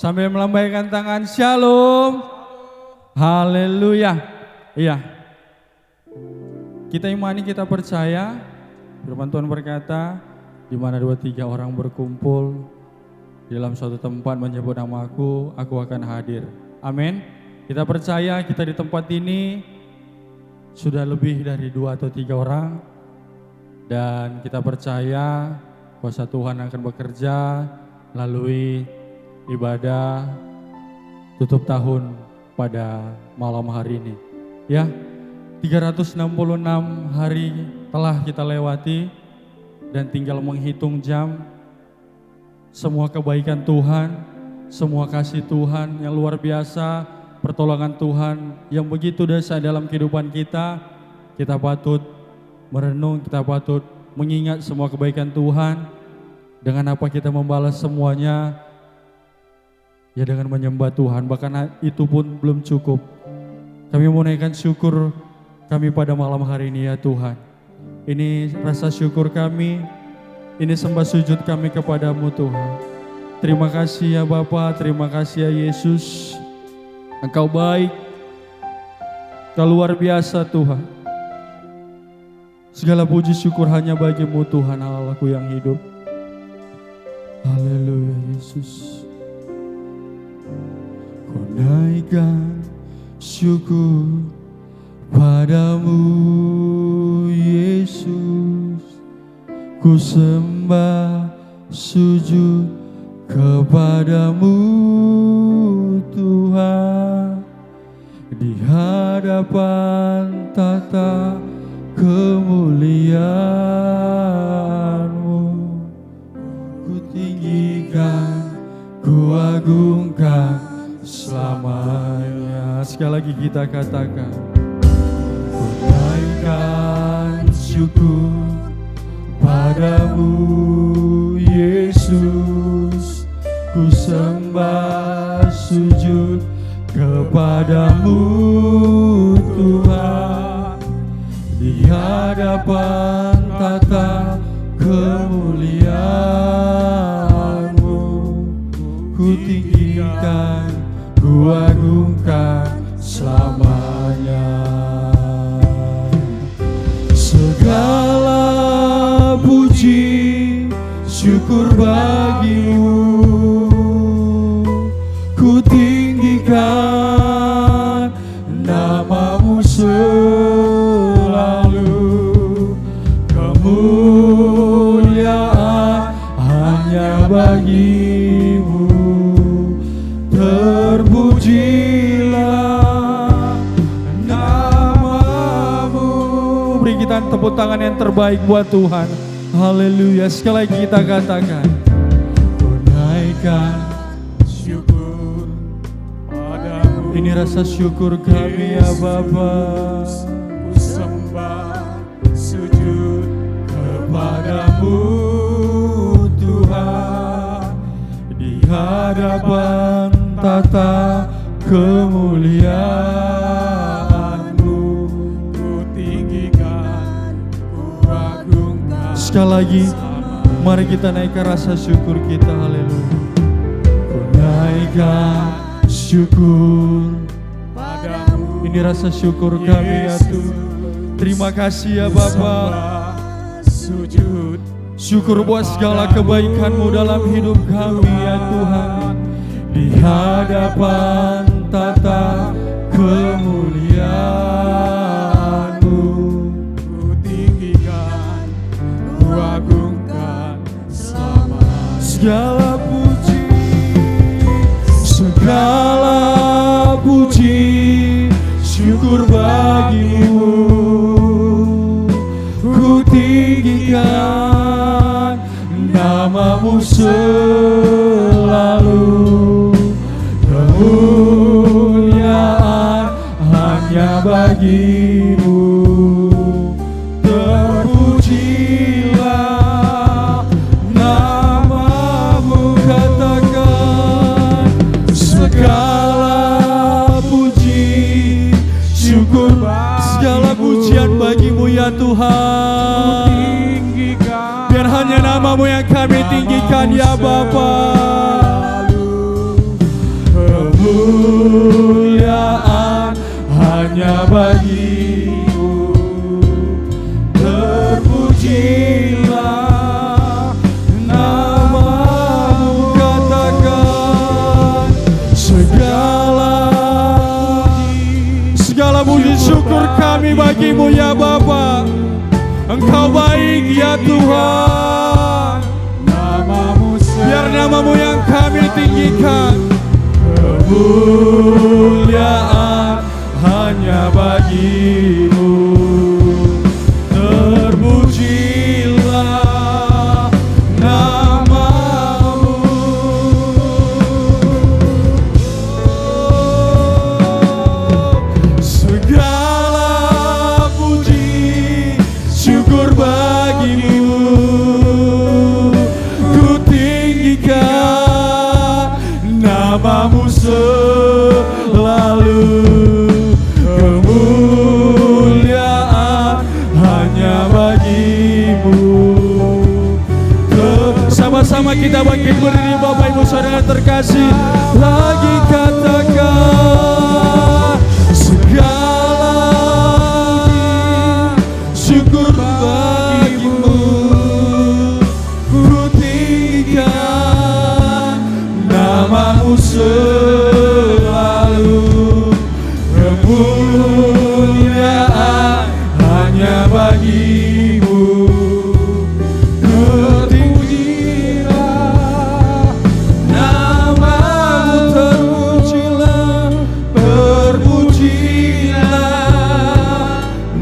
Sambil melambaikan tangan, shalom. Haleluya. Iya. Kita imani, kita percaya. Firman Tuhan berkata, di mana 2-3 orang berkumpul di dalam suatu tempat menyebut nama aku akan hadir. Amin. Kita percaya kita di tempat ini sudah lebih dari 2 atau 3 orang. Dan kita percaya kuasa Tuhan akan bekerja melalui ibadah tutup tahun pada malam hari ini. Ya, 366 hari telah kita lewati dan tinggal menghitung jam. Semua kebaikan Tuhan, semua kasih Tuhan yang luar biasa, pertolongan Tuhan yang begitu dahsyat dalam kehidupan kita. Kita patut merenung, kita patut mengingat semua kebaikan Tuhan. Dengan apa kita membalas semuanya? Ya dengan menyembah Tuhan, bahkan itu pun belum cukup. Kami menaikkan syukur kami pada malam hari ini ya Tuhan. Ini rasa syukur kami, ini sembah sujud kami kepadamu Tuhan. Terima kasih ya Bapa, terima kasih ya Yesus. Engkau baik, Engkau luar biasa Tuhan. Segala puji syukur hanya bagimu Tuhan Allahku yang hidup. Haleluya Yesus. Ku naikkan syukur padamu Yesus, ku sembah sujud kepadamu Tuhan. Di hadapan tata kemuliaan-Mu, ku tinggikan, ku agungkan selamanya. Sekali lagi kita katakan, ku naikkan syukur padamu Yesus, ku sembah sujud kepadamu Tuhan. Di hadapan tata kemuliaan-Mu, ku tinggikan, ku agungkan selamanya. Segala puji syukur bagimu, ku tinggikan namamu selalu. Kemuliaan hanya bagimu, terpujilah namamu. Beri kita tepuk tangan yang terbaik buat Tuhan. Haleluya. Sekali lagi kita katakan, ku naikkan syukur padamu. Ini rasa syukur kami ya Bapa. Ku sembah sujud kepadamu Tuhan. Di hadapan tata kemuliaan-Mu, ku tinggikan, ku agungkan. sekali lagi, mari kita naikkan rasa syukur kita. Haleluya. Ku naikkan syukur Padamu ini rasa syukur kami ya Tuhan. Terima kasih ya Bapa. sembah sujud Syukur buat segala kebaikan-Mu dalam hidup kami ya Tuhan. Di hadapan tata kemuliaan-Mu, ku tinggikan, ku agungkan selamanya. segala puji, segala puji syukur bagimu, ku tinggikan namamu selalu. Kemuliaan hanya bagimu, terpujilah namamu. Katakan segala puji syukur, segala pujian bagimu ya Tuhan. tinggikan, Biar hanya nama-Mu yang kami tinggikan ya Bapa. Kemuliaan hanya bagi-Mu. Terpujilah nama-Mu, katakan segala puji syukur kami bagi-Mu ya Bapa. Engkau baik ya Tuhan. Biar nama-Mu yang kami tinggikan. Kemuliaan hanya bagi-Mu. Terpujilah nama-Mu. Segala puji syukur bagi-Mu. Ku tinggikan nama-Mu selalu. Kemuliaan hanya bagi-Mu. Sama-sama kita bangkit berdiri Bapak Ibu Saudara terkasih. Lagi katakan segala syukur bagi-Mu. Ku tinggikan nama-Mu selalu. Kemuliaan hanya bagi-Mu. Terpujilah nama-Mu, terpujilah, terpujilah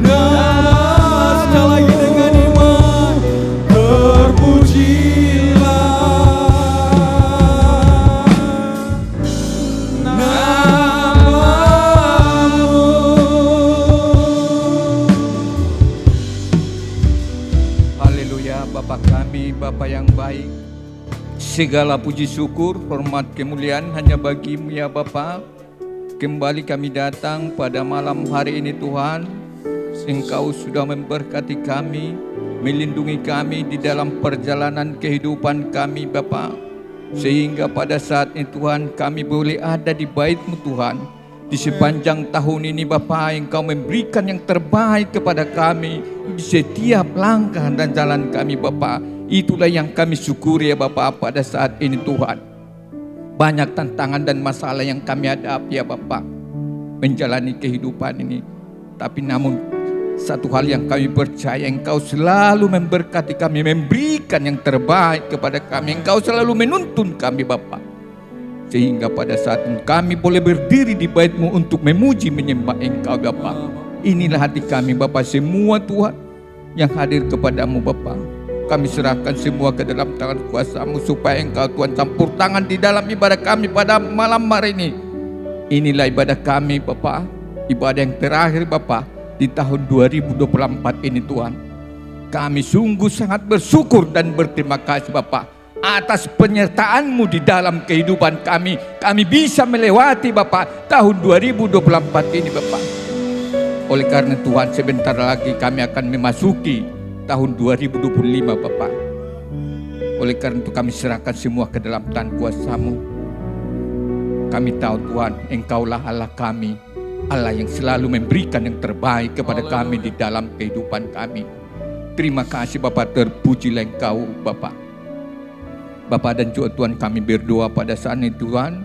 nama-Mu. Sekali lagi dengan iman, terpujilah nama-Mu. Haleluya, Bapa kami, Bapa yang baik. Segala puji syukur, hormat, kemuliaan hanya bagi-Mu ya Bapa. Kembali kami datang pada malam hari ini Tuhan. Engkau sudah memberkati kami, melindungi kami di dalam perjalanan kehidupan kami Bapa. Sehingga pada saat ini Tuhan kami boleh ada di bait-Mu Tuhan. Di sepanjang tahun ini Bapa, Engkau memberikan yang terbaik kepada kami di setiap langkah dan jalan kami Bapa. Itulah yang kami syukuri ya Bapa pada saat ini Tuhan. Banyak tantangan dan masalah yang kami hadapi ya Bapa menjalani kehidupan ini. Tapi namun satu hal yang kami percaya, Engkau selalu memberkati kami, memberikan yang terbaik kepada kami. Engkau selalu menuntun kami Bapa. Sehingga pada saat ini kami boleh berdiri di bait-Mu untuk memuji menyembah Engkau Bapa. Inilah hati kami Bapa, semua Tuhan yang hadir kepadamu Bapa. Kami serahkan semua ke dalam tangan kuasa-Mu supaya Engkau Tuhan campur tangan di dalam ibadah kami pada malam hari ini. Inilah ibadah kami Bapa, ibadah yang terakhir Bapa di tahun 2024 ini Tuhan. Kami sungguh sangat bersyukur dan berterima kasih Bapa atas penyertaan-Mu di dalam kehidupan kami. Kami bisa melewati Bapa tahun 2024 ini Bapa. Oleh karena Tuhan, sebentar lagi kami akan memasuki tahun 2025 Bapa. Oleh karena itu kami serahkan semua ke dalam tangan kuasa-Mu. Kami tahu Tuhan, Engkaulah Allah kami, Allah yang selalu memberikan yang terbaik kepada kami di dalam kehidupan kami. Terima kasih Bapa, terpujilah Engkau Bapa. Bapa dan juga Tuhan, kami berdoa pada saat ini Tuhan,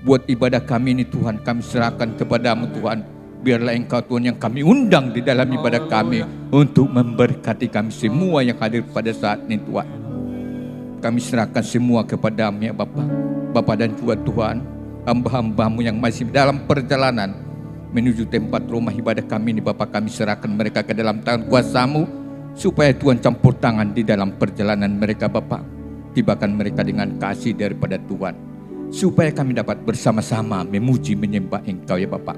buat ibadah kami ini Tuhan, kami serahkan kepadamu Tuhan. Biarlah Engkau Tuhan yang kami undang di dalam ibadah kami untuk memberkati kami semua yang hadir pada saat ini Tuhan. Kami serahkan semua kepadamu ya Bapa. Bapa dan juga Tuhan, hamba-hamba-Mu yang masih dalam perjalanan menuju tempat rumah ibadah kami ini Bapa, kami serahkan mereka ke dalam tangan kuasa-Mu supaya Tuhan campur tangan di dalam perjalanan mereka Bapa. Tibakan mereka dengan kasih daripada Tuhan, supaya kami dapat bersama-sama memuji menyembah Engkau ya Bapa.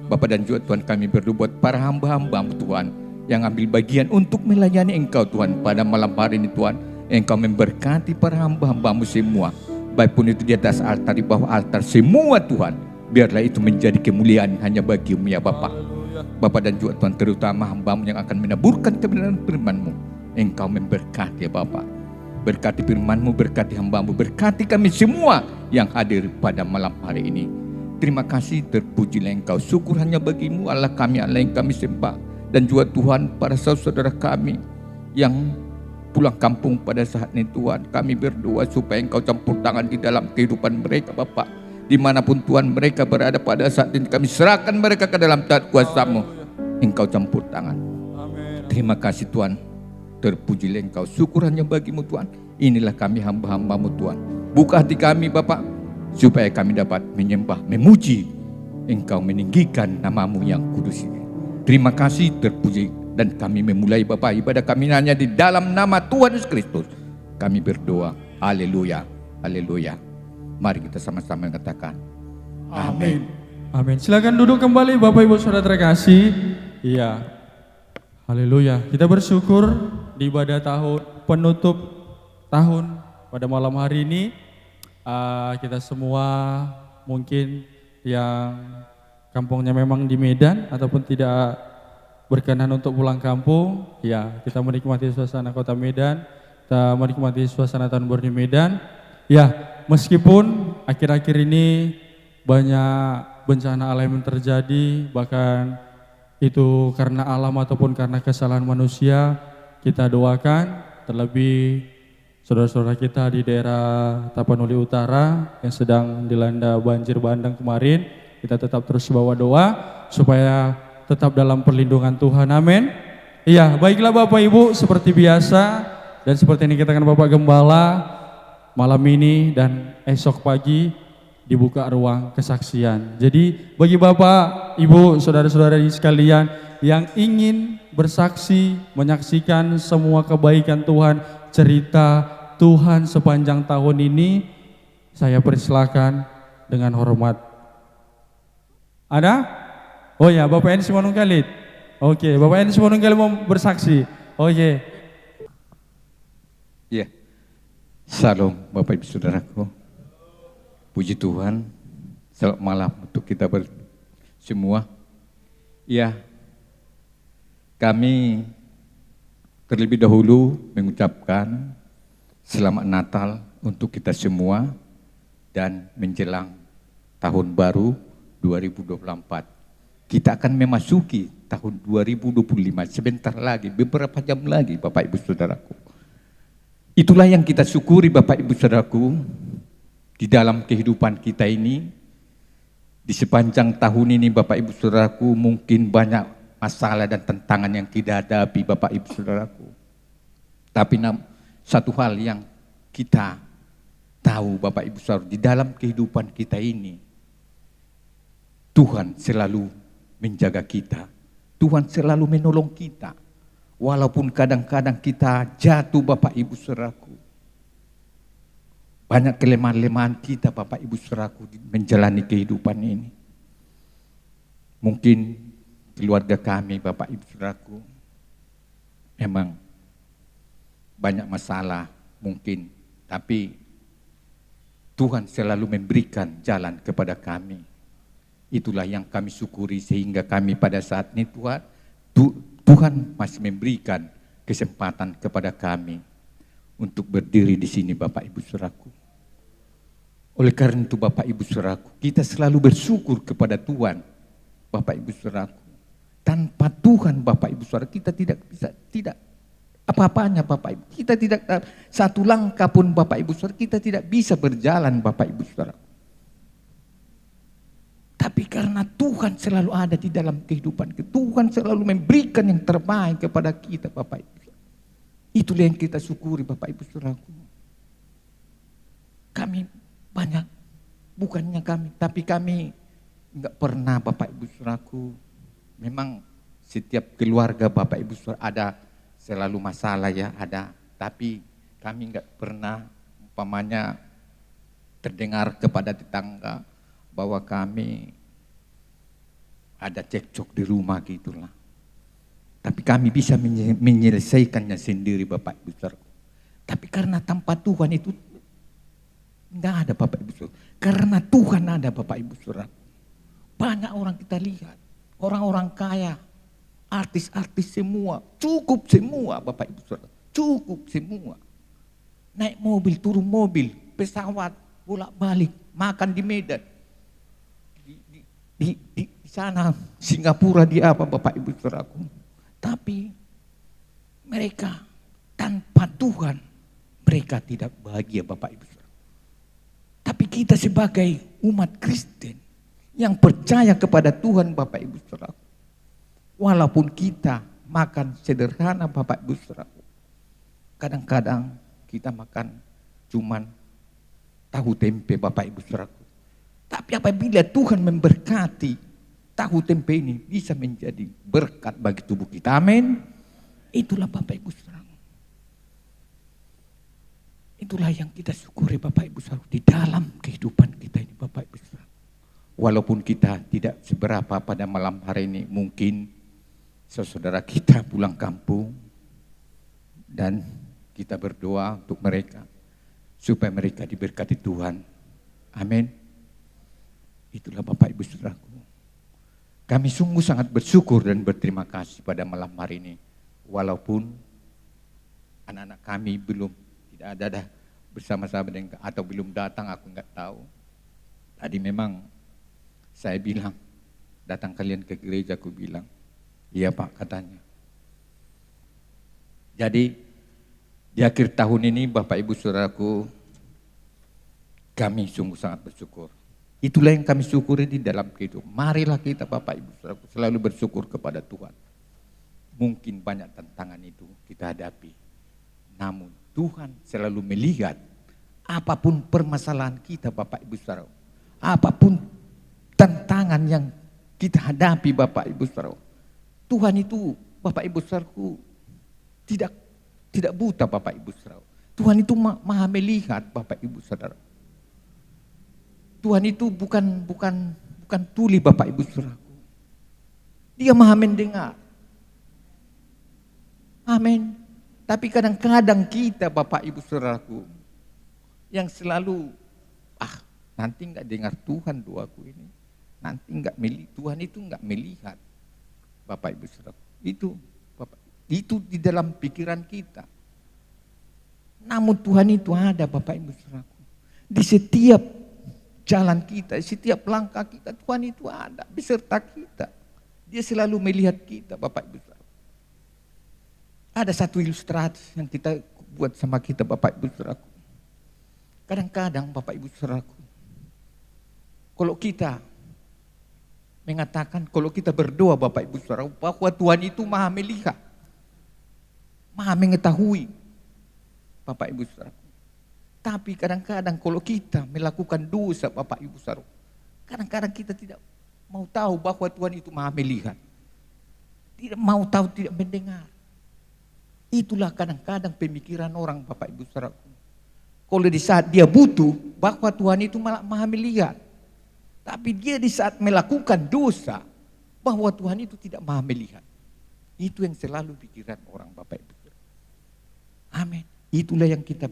Bapa dan juga Tuhan, kami berdoa buat para hamba-hamba-Mu Tuhan yang ambil bagian untuk melayani Engkau Tuhan pada malam hari ini Tuhan. Engkau memberkati para hamba-hamba-Mu semua, baik pun itu di atas altar, di bawah altar, semua Tuhan. Biarlah itu menjadi kemuliaan hanya bagi-Mu ya Bapa. Bapa dan juga Tuhan, terutama hamba-Mu yang akan menaburkan kebenaran firman-Mu. Engkau memberkati ya Bapa. Berkati firman-Mu, berkati hamba-Mu, berkati kami semua yang hadir pada malam hari ini. Terima kasih, terpujilah Engkau. Syukur hanya bagi-Mu Allah kami, Allah yang kami sembah. Dan juga Tuhan, para saudara kami yang pulang kampung pada saat ini Tuhan, kami berdoa supaya Engkau campur tangan di dalam kehidupan mereka Bapa. Dimanapun Tuhan mereka berada pada saat ini, kami serahkan mereka ke dalam taat kuasa-Mu. Engkau campur tangan. Terima kasih Tuhan, terpujilah Engkau. Syukur hanya bagi-Mu Tuhan. Inilah kami hamba-hamba-Mu Tuhan. Buka hati kami Bapa, supaya kami dapat menyembah, memuji Engkau, meninggikan nama-Mu yang kudus ini. Terima kasih, terpuji. Dan kami memulai Bapa ibadah kami hanya di dalam nama Tuhan Yesus Kristus. Kami berdoa, haleluya, haleluya. Mari kita sama-sama mengatakan amin. Amin. Silakan duduk kembali Bapak Ibu Saudara terkasih. Iya. Haleluya. Kita bersyukur di ibadah penutup tahun pada malam hari ini. Kita semua mungkin yang kampungnya memang di Medan ataupun tidak berkenan untuk pulang kampung, ya kita menikmati suasana kota Medan, kita menikmati suasana tahun baru di Medan. Ya, meskipun akhir-akhir ini banyak bencana alam yang terjadi, bahkan itu karena alam ataupun karena kesalahan manusia, kita doakan terlebih saudara-saudara kita di daerah Tapanuli Utara yang sedang dilanda banjir bandang kemarin. Kita tetap terus bawa doa supaya tetap dalam perlindungan Tuhan, amin. Iya, baiklah Bapak Ibu, seperti biasa dan seperti ini kita akan Bapak Gembala, malam ini dan esok pagi dibuka ruang kesaksian. Jadi bagi Bapak, Ibu, saudara-saudara sekalian yang ingin bersaksi, menyaksikan semua kebaikan Tuhan, cerita Tuhan sepanjang tahun ini, saya persilakan dengan hormat. Ada? Oh ya, Bapak Enis Simonung Khalid. Oke, Bapak Enis Simonung Khalid mau bersaksi. Oke. Ya. Salam Bapak Ibu Saudaraku. Puji Tuhan. Selamat malam untuk kita semua. Ya. Kami terlebih dahulu mengucapkan selamat Natal untuk kita semua dan menjelang tahun baru 2024. Kita akan memasuki tahun 2025 sebentar lagi, beberapa jam lagi Bapak Ibu Saudaraku. Itulah yang kita syukuri Bapak Ibu Saudaraku di dalam kehidupan kita ini. Di sepanjang tahun ini Bapak Ibu Saudaraku mungkin banyak masalah dan tantangan yang kita hadapi Bapak Ibu Saudaraku. Tapi satu hal yang kita tahu Bapak Ibu Saudara, di dalam kehidupan kita ini Tuhan selalu menjaga kita. Tuhan selalu menolong kita. Walaupun kadang-kadang kita jatuh Bapak Ibu Saudaraku. Banyak kelemahan-kelemahan kita Bapak Ibu Saudaraku menjalani kehidupan ini. Mungkin keluarga kami Bapak Ibu Saudaraku memang banyak masalah mungkin. Tapi Tuhan selalu memberikan jalan kepada kami. Itulah yang kami syukuri sehingga kami pada saat ini Tuhan masih memberikan kesempatan kepada kami untuk berdiri di sini Bapak Ibu Saudaraku. Oleh karena itu Bapak Ibu Saudaraku, kita selalu bersyukur kepada Tuhan Bapak Ibu Saudaraku. Tanpa Tuhan Bapak Ibu Saudara kita tidak bisa, tidak apa-apanya Bapak Ibu. Kita tidak satu langkah pun Bapak Ibu Saudara kita tidak bisa berjalan Bapak Ibu Saudara. Tapi karena Tuhan selalu ada di dalam kehidupan kita, Tuhan selalu memberikan yang terbaik kepada kita Bapak Ibu. Itulah yang kita syukuri Bapak Ibu Saudaraku. Kami banyak, bukannya kami, tapi kami enggak pernah Bapak Ibu Saudaraku. Memang setiap keluarga Bapak Ibu Saudara ada selalu masalah ya, ada. Tapi kami enggak pernah umpamanya terdengar kepada tetangga bahwa kami ada cekcok di rumah gitulah. Tapi kami bisa menyelesaikannya sendiri Bapak Ibu Saudara. Tapi karena tanpa Tuhan itu enggak ada Bapak Ibu Saudara. Karena Tuhan ada Bapak Ibu Saudara. Banyak orang kita lihat, orang-orang kaya artis-artis semua, cukup semua Bapak Ibu Saudara, cukup semua. Naik mobil, turun mobil, pesawat, bolak-balik, makan di Medan. Di sana Singapura di apa Bapak Ibu Saudaraku. Tapi mereka tanpa Tuhan mereka tidak bahagia Bapak Ibu Saudara. Tapi kita sebagai umat Kristen yang percaya kepada Tuhan Bapak Ibu Saudaraku, walaupun kita makan sederhana Bapak Ibu Saudaraku, kadang-kadang kita makan cuman tahu tempe Bapak Ibu Saudaraku. Tapi apabila Tuhan memberkati, tahu tempe ini bisa menjadi berkat bagi tubuh kita. Amin. Itulah Bapak Ibu Saudara. Itulah yang kita syukuri Bapak Ibu Saudara di dalam kehidupan kita ini Bapak Ibu Saudara. Walaupun kita tidak seberapa pada malam hari ini, mungkin saudara kita pulang kampung dan kita berdoa untuk mereka supaya mereka diberkati Tuhan. Amin. Itulah Bapak Ibu Saudaraku. Kami sungguh sangat bersyukur dan berterima kasih pada malam hari ini. Walaupun anak-anak kami belum tidak ada bersama-sama dengan atau belum datang, aku enggak tahu. Tadi memang saya bilang, datang kalian ke gereja, aku bilang, iya Pak katanya. Jadi di akhir tahun ini Bapak Ibu Saudaraku, kami sungguh sangat bersyukur. Itulah yang kami syukuri di dalam kehidupan. Marilah kita Bapak Ibu Saudaraku selalu bersyukur kepada Tuhan. Mungkin banyak tantangan itu kita hadapi. Namun Tuhan selalu melihat apapun permasalahan kita Bapak Ibu Saudara. Apapun tantangan yang kita hadapi Bapak Ibu Saudara. Tuhan itu Bapak Ibu Saudaraku tidak buta Bapak Ibu Saudara. Tuhan itu maha melihat Bapak Ibu Saudara. Tuhan itu bukan tuli Bapak Ibu Saudaraku. Dia maha mendengar. Amin. Tapi kadang-kadang kita Bapak Ibu Saudaraku yang selalu nanti enggak dengar Tuhan doaku ini. Nanti Tuhan itu enggak melihat Bapak Ibu Saudaraku. Itu di dalam pikiran kita. Namun Tuhan itu ada Bapak Ibu Saudaraku. Di setiap jalan kita, setiap langkah kita, Tuhan itu ada beserta kita. Dia selalu melihat kita Bapak Ibu Saudara. Ada satu ilustrasi yang kita buat sama kita Bapak Ibu Saudaraku. Kadang-kadang Bapak Ibu Saudaraku, kalau kita mengatakan, kalau kita berdoa Bapak Ibu Saudara, bahwa Tuhan itu maha melihat, maha mengetahui Bapak Ibu Saudaraku. Tapi kadang-kadang kalau kita melakukan dosa Bapak Ibu Saudara, kadang-kadang kita tidak mau tahu bahwa Tuhan itu maha melihat. Tidak mau tahu, tidak mendengar. Itulah kadang-kadang pemikiran orang Bapak Ibu Saudaraku. Kalau di saat dia butuh, bahwa Tuhan itu maha melihat. Tapi dia di saat melakukan dosa, bahwa Tuhan itu tidak maha melihat. Itu yang selalu pikiran orang Bapak Ibu Saudara. Amin. Itulah yang kita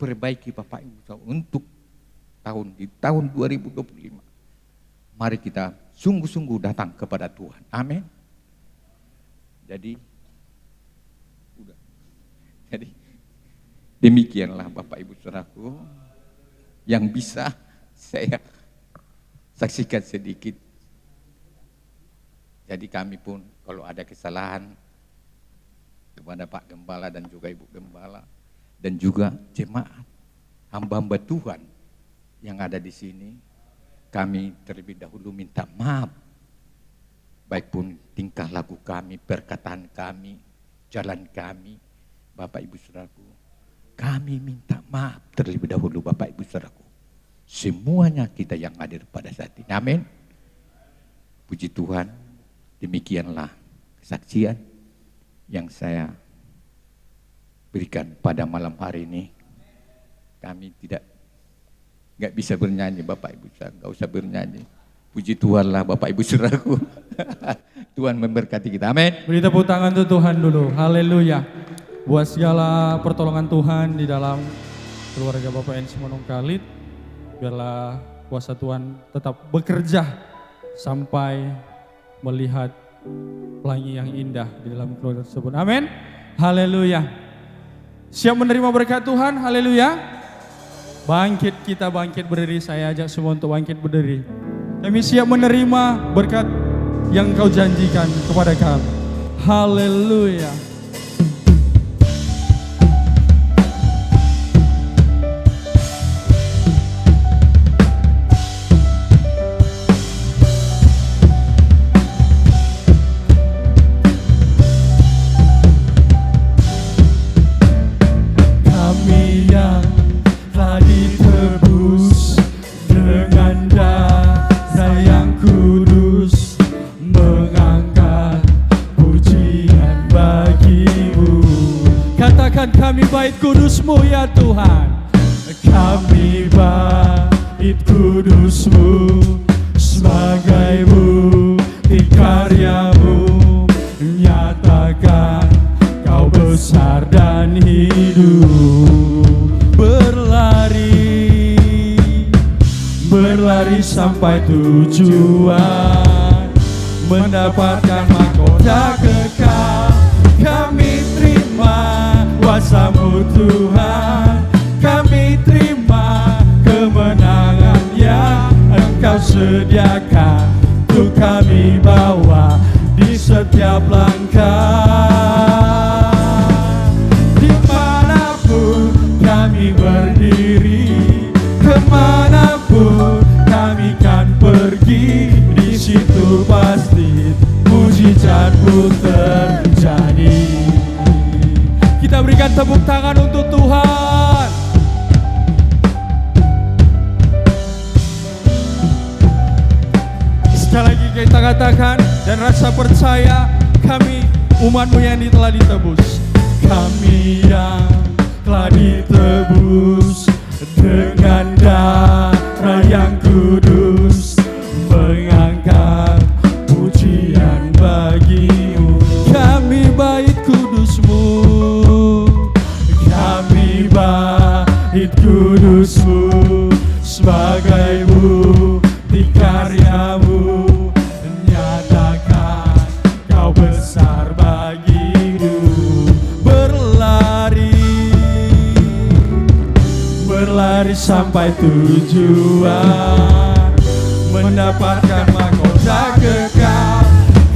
perbaiki Bapak Ibu Saudara untuk di tahun 2025. Mari kita sungguh-sungguh datang kepada Tuhan. Amin. Jadi demikianlah Bapak Ibu Saudaraku yang bisa saya saksikan sedikit. Jadi kami pun kalau ada kesalahan kepada Pak Gembala dan juga Ibu Gembala dan juga jemaat hamba-hamba Tuhan yang ada di sini, kami terlebih dahulu minta maaf. Baik pun tingkah laku kami, perkataan kami, jalan kami, Bapak Ibu Saudaraku, kami minta maaf terlebih dahulu Bapak Ibu Saudaraku. Semuanya kita yang hadir pada saat ini. Amin. Puji Tuhan, demikianlah kesaksian yang saya berikan pada malam hari ini. Kami nggak bisa bernyanyi Bapak Ibu Saudara, nggak usah bernyanyi. Puji Tuhan lah Bapak Ibu Saudaraku. Tuhan memberkati kita. Amin. Beri tepuk tangan untuk Tuhan dulu. Haleluya. Buat segala pertolongan Tuhan di dalam keluarga Bapak Ensi Monong Kalit, biarlah kuasa Tuhan tetap bekerja sampai melihat pelangi yang indah di dalam keluarga tersebut. Amin. Haleluya. Siap menerima berkat Tuhan? Haleluya. Bangkit, kita bangkit berdiri. Saya ajak semua untuk bangkit berdiri. Kami siap menerima berkat yang Kau janjikan kepada kami. Haleluya. Kami bait kudus-Mu ya Tuhan. Kami bait kudus-Mu sebagai bukti karya-Mu, nyatakan Kau besar dan hidup. Berlari sampai tujuan, mendapatkan mahkota kekal. Kami terima kuasa-Mu Tuhan, kami terima kemenangan yang Engkau sediakan untuk kami bawa di setiap langkah. Dimanapun kami berdiri, kemanapun kami kan pergi, di situ pasti mujizat-Mu terjadi. Kita berikan tepuk tangan untuk Tuhan. Sekali lagi kita katakan dan rasa percaya, kami umat-Mu yang telah ditebus. Kami yang telah ditebus dengan darah yang kudus, mengangkat pujian bagi-Mu. Kami bait kudus-Mu, kami bait kudus-Mu sebagai bukti karya-Mu, nyatakan Kau besar bagi-Mu. Berlari sampai tujuan, mendapatkan mahkota kekal.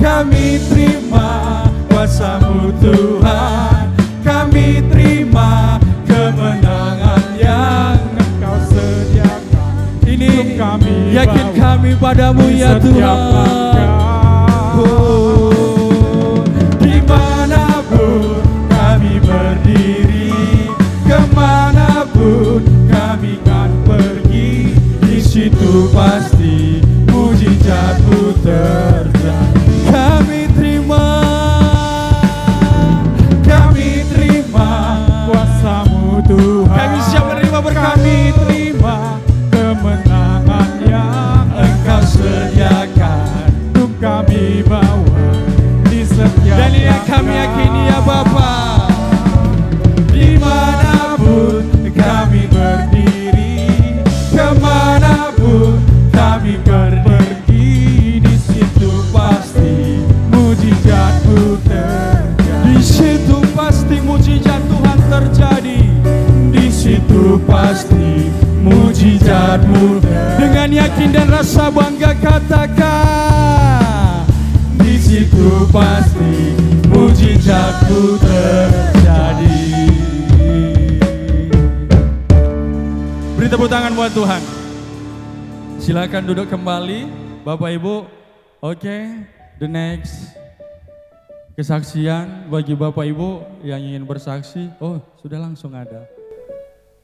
Kami terima kuasa-Mu Tuhan, kami terima kemenangan yang Engkau sediakan. Ini kami yakin kami padamu ya Tuhan. Oh, dimanapun kami berdiri, kemanapun kami kan pergi, di situ pasti mujizat-Mu terjadi. Kami terima kuasa-Mu Tuhan. Kami siap menerima berkat. Kami terima kemenangan yang Engkau sediakan untuk kami bawa di setiap. Dan yang kami yakini ya Bapa, dimanapun kami berdiri, kemanapun kami pergi, di situ pasti mujizat-Mu terjadi. Di situ pasti mujizat Tuhan terjadi. Di situ pasti mujizat-Mu. Dengan yakin dan rasa bangga katakan, di situ pasti mujizat-Mu terjadi. Beri tepuk tangan buat Tuhan. Silakan duduk kembali, Bapak Ibu. Oke, the next kesaksian bagi Bapak Ibu yang ingin bersaksi. Oh, sudah langsung ada.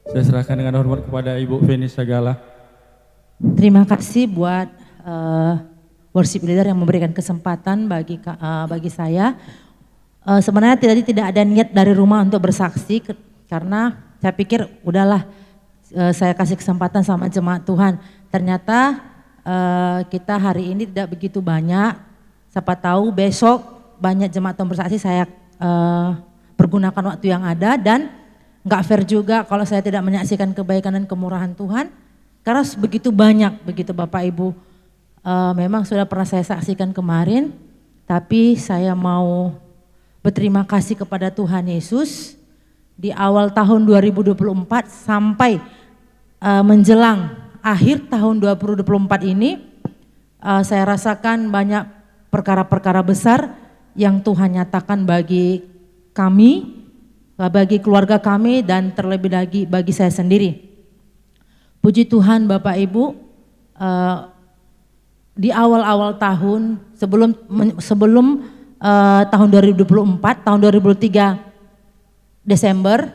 Saya serahkan dengan hormat kepada Ibu Feni Sagala. Terima kasih buat worship leader yang memberikan kesempatan bagi saya. Sebenarnya tadi tidak ada niat dari rumah untuk bersaksi karena saya pikir udahlah saya kasih kesempatan sama jemaat Tuhan. Ternyata kita hari ini tidak begitu banyak. Siapa tahu besok banyak jemaat Tuhan bersaksi, saya pergunakan waktu yang ada, dan nggak fair juga kalau saya tidak menyaksikan kebaikan dan kemurahan Tuhan. Karena begitu banyak begitu Bapak Ibu. Memang sudah pernah saya saksikan kemarin, Tapi saya mau berterima kasih kepada Tuhan Yesus di awal tahun 2024 sampai menjelang akhir tahun 2024 ini, saya rasakan banyak perkara-perkara besar yang Tuhan nyatakan bagi kami, bagi keluarga kami, dan terlebih lagi bagi saya sendiri. Puji Tuhan Bapak Ibu, di awal-awal tahun sebelum tahun 2024, tahun 2023 Desember,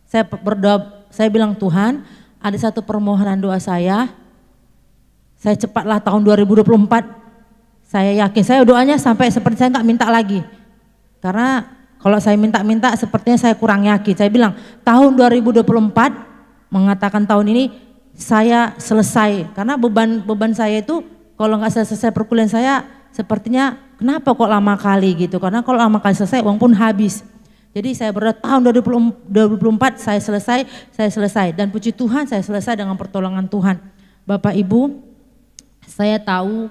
saya berdoa, saya bilang Tuhan, ada satu permohonan doa saya cepatlah tahun 2024. Saya yakin, saya doanya sampai seperti saya nggak minta lagi. Karena kalau saya minta-minta sepertinya saya kurang yakin. Saya bilang tahun 2024 mengatakan tahun ini saya selesai. Karena beban saya itu kalau nggak selesai perkuliahan saya sepertinya kenapa kok lama kali gitu. Karena kalau lama kali selesai uang pun habis. Jadi saya berdoa tahun 2024 saya selesai. Dan puji Tuhan saya selesai dengan pertolongan Tuhan. Bapak Ibu, saya tahu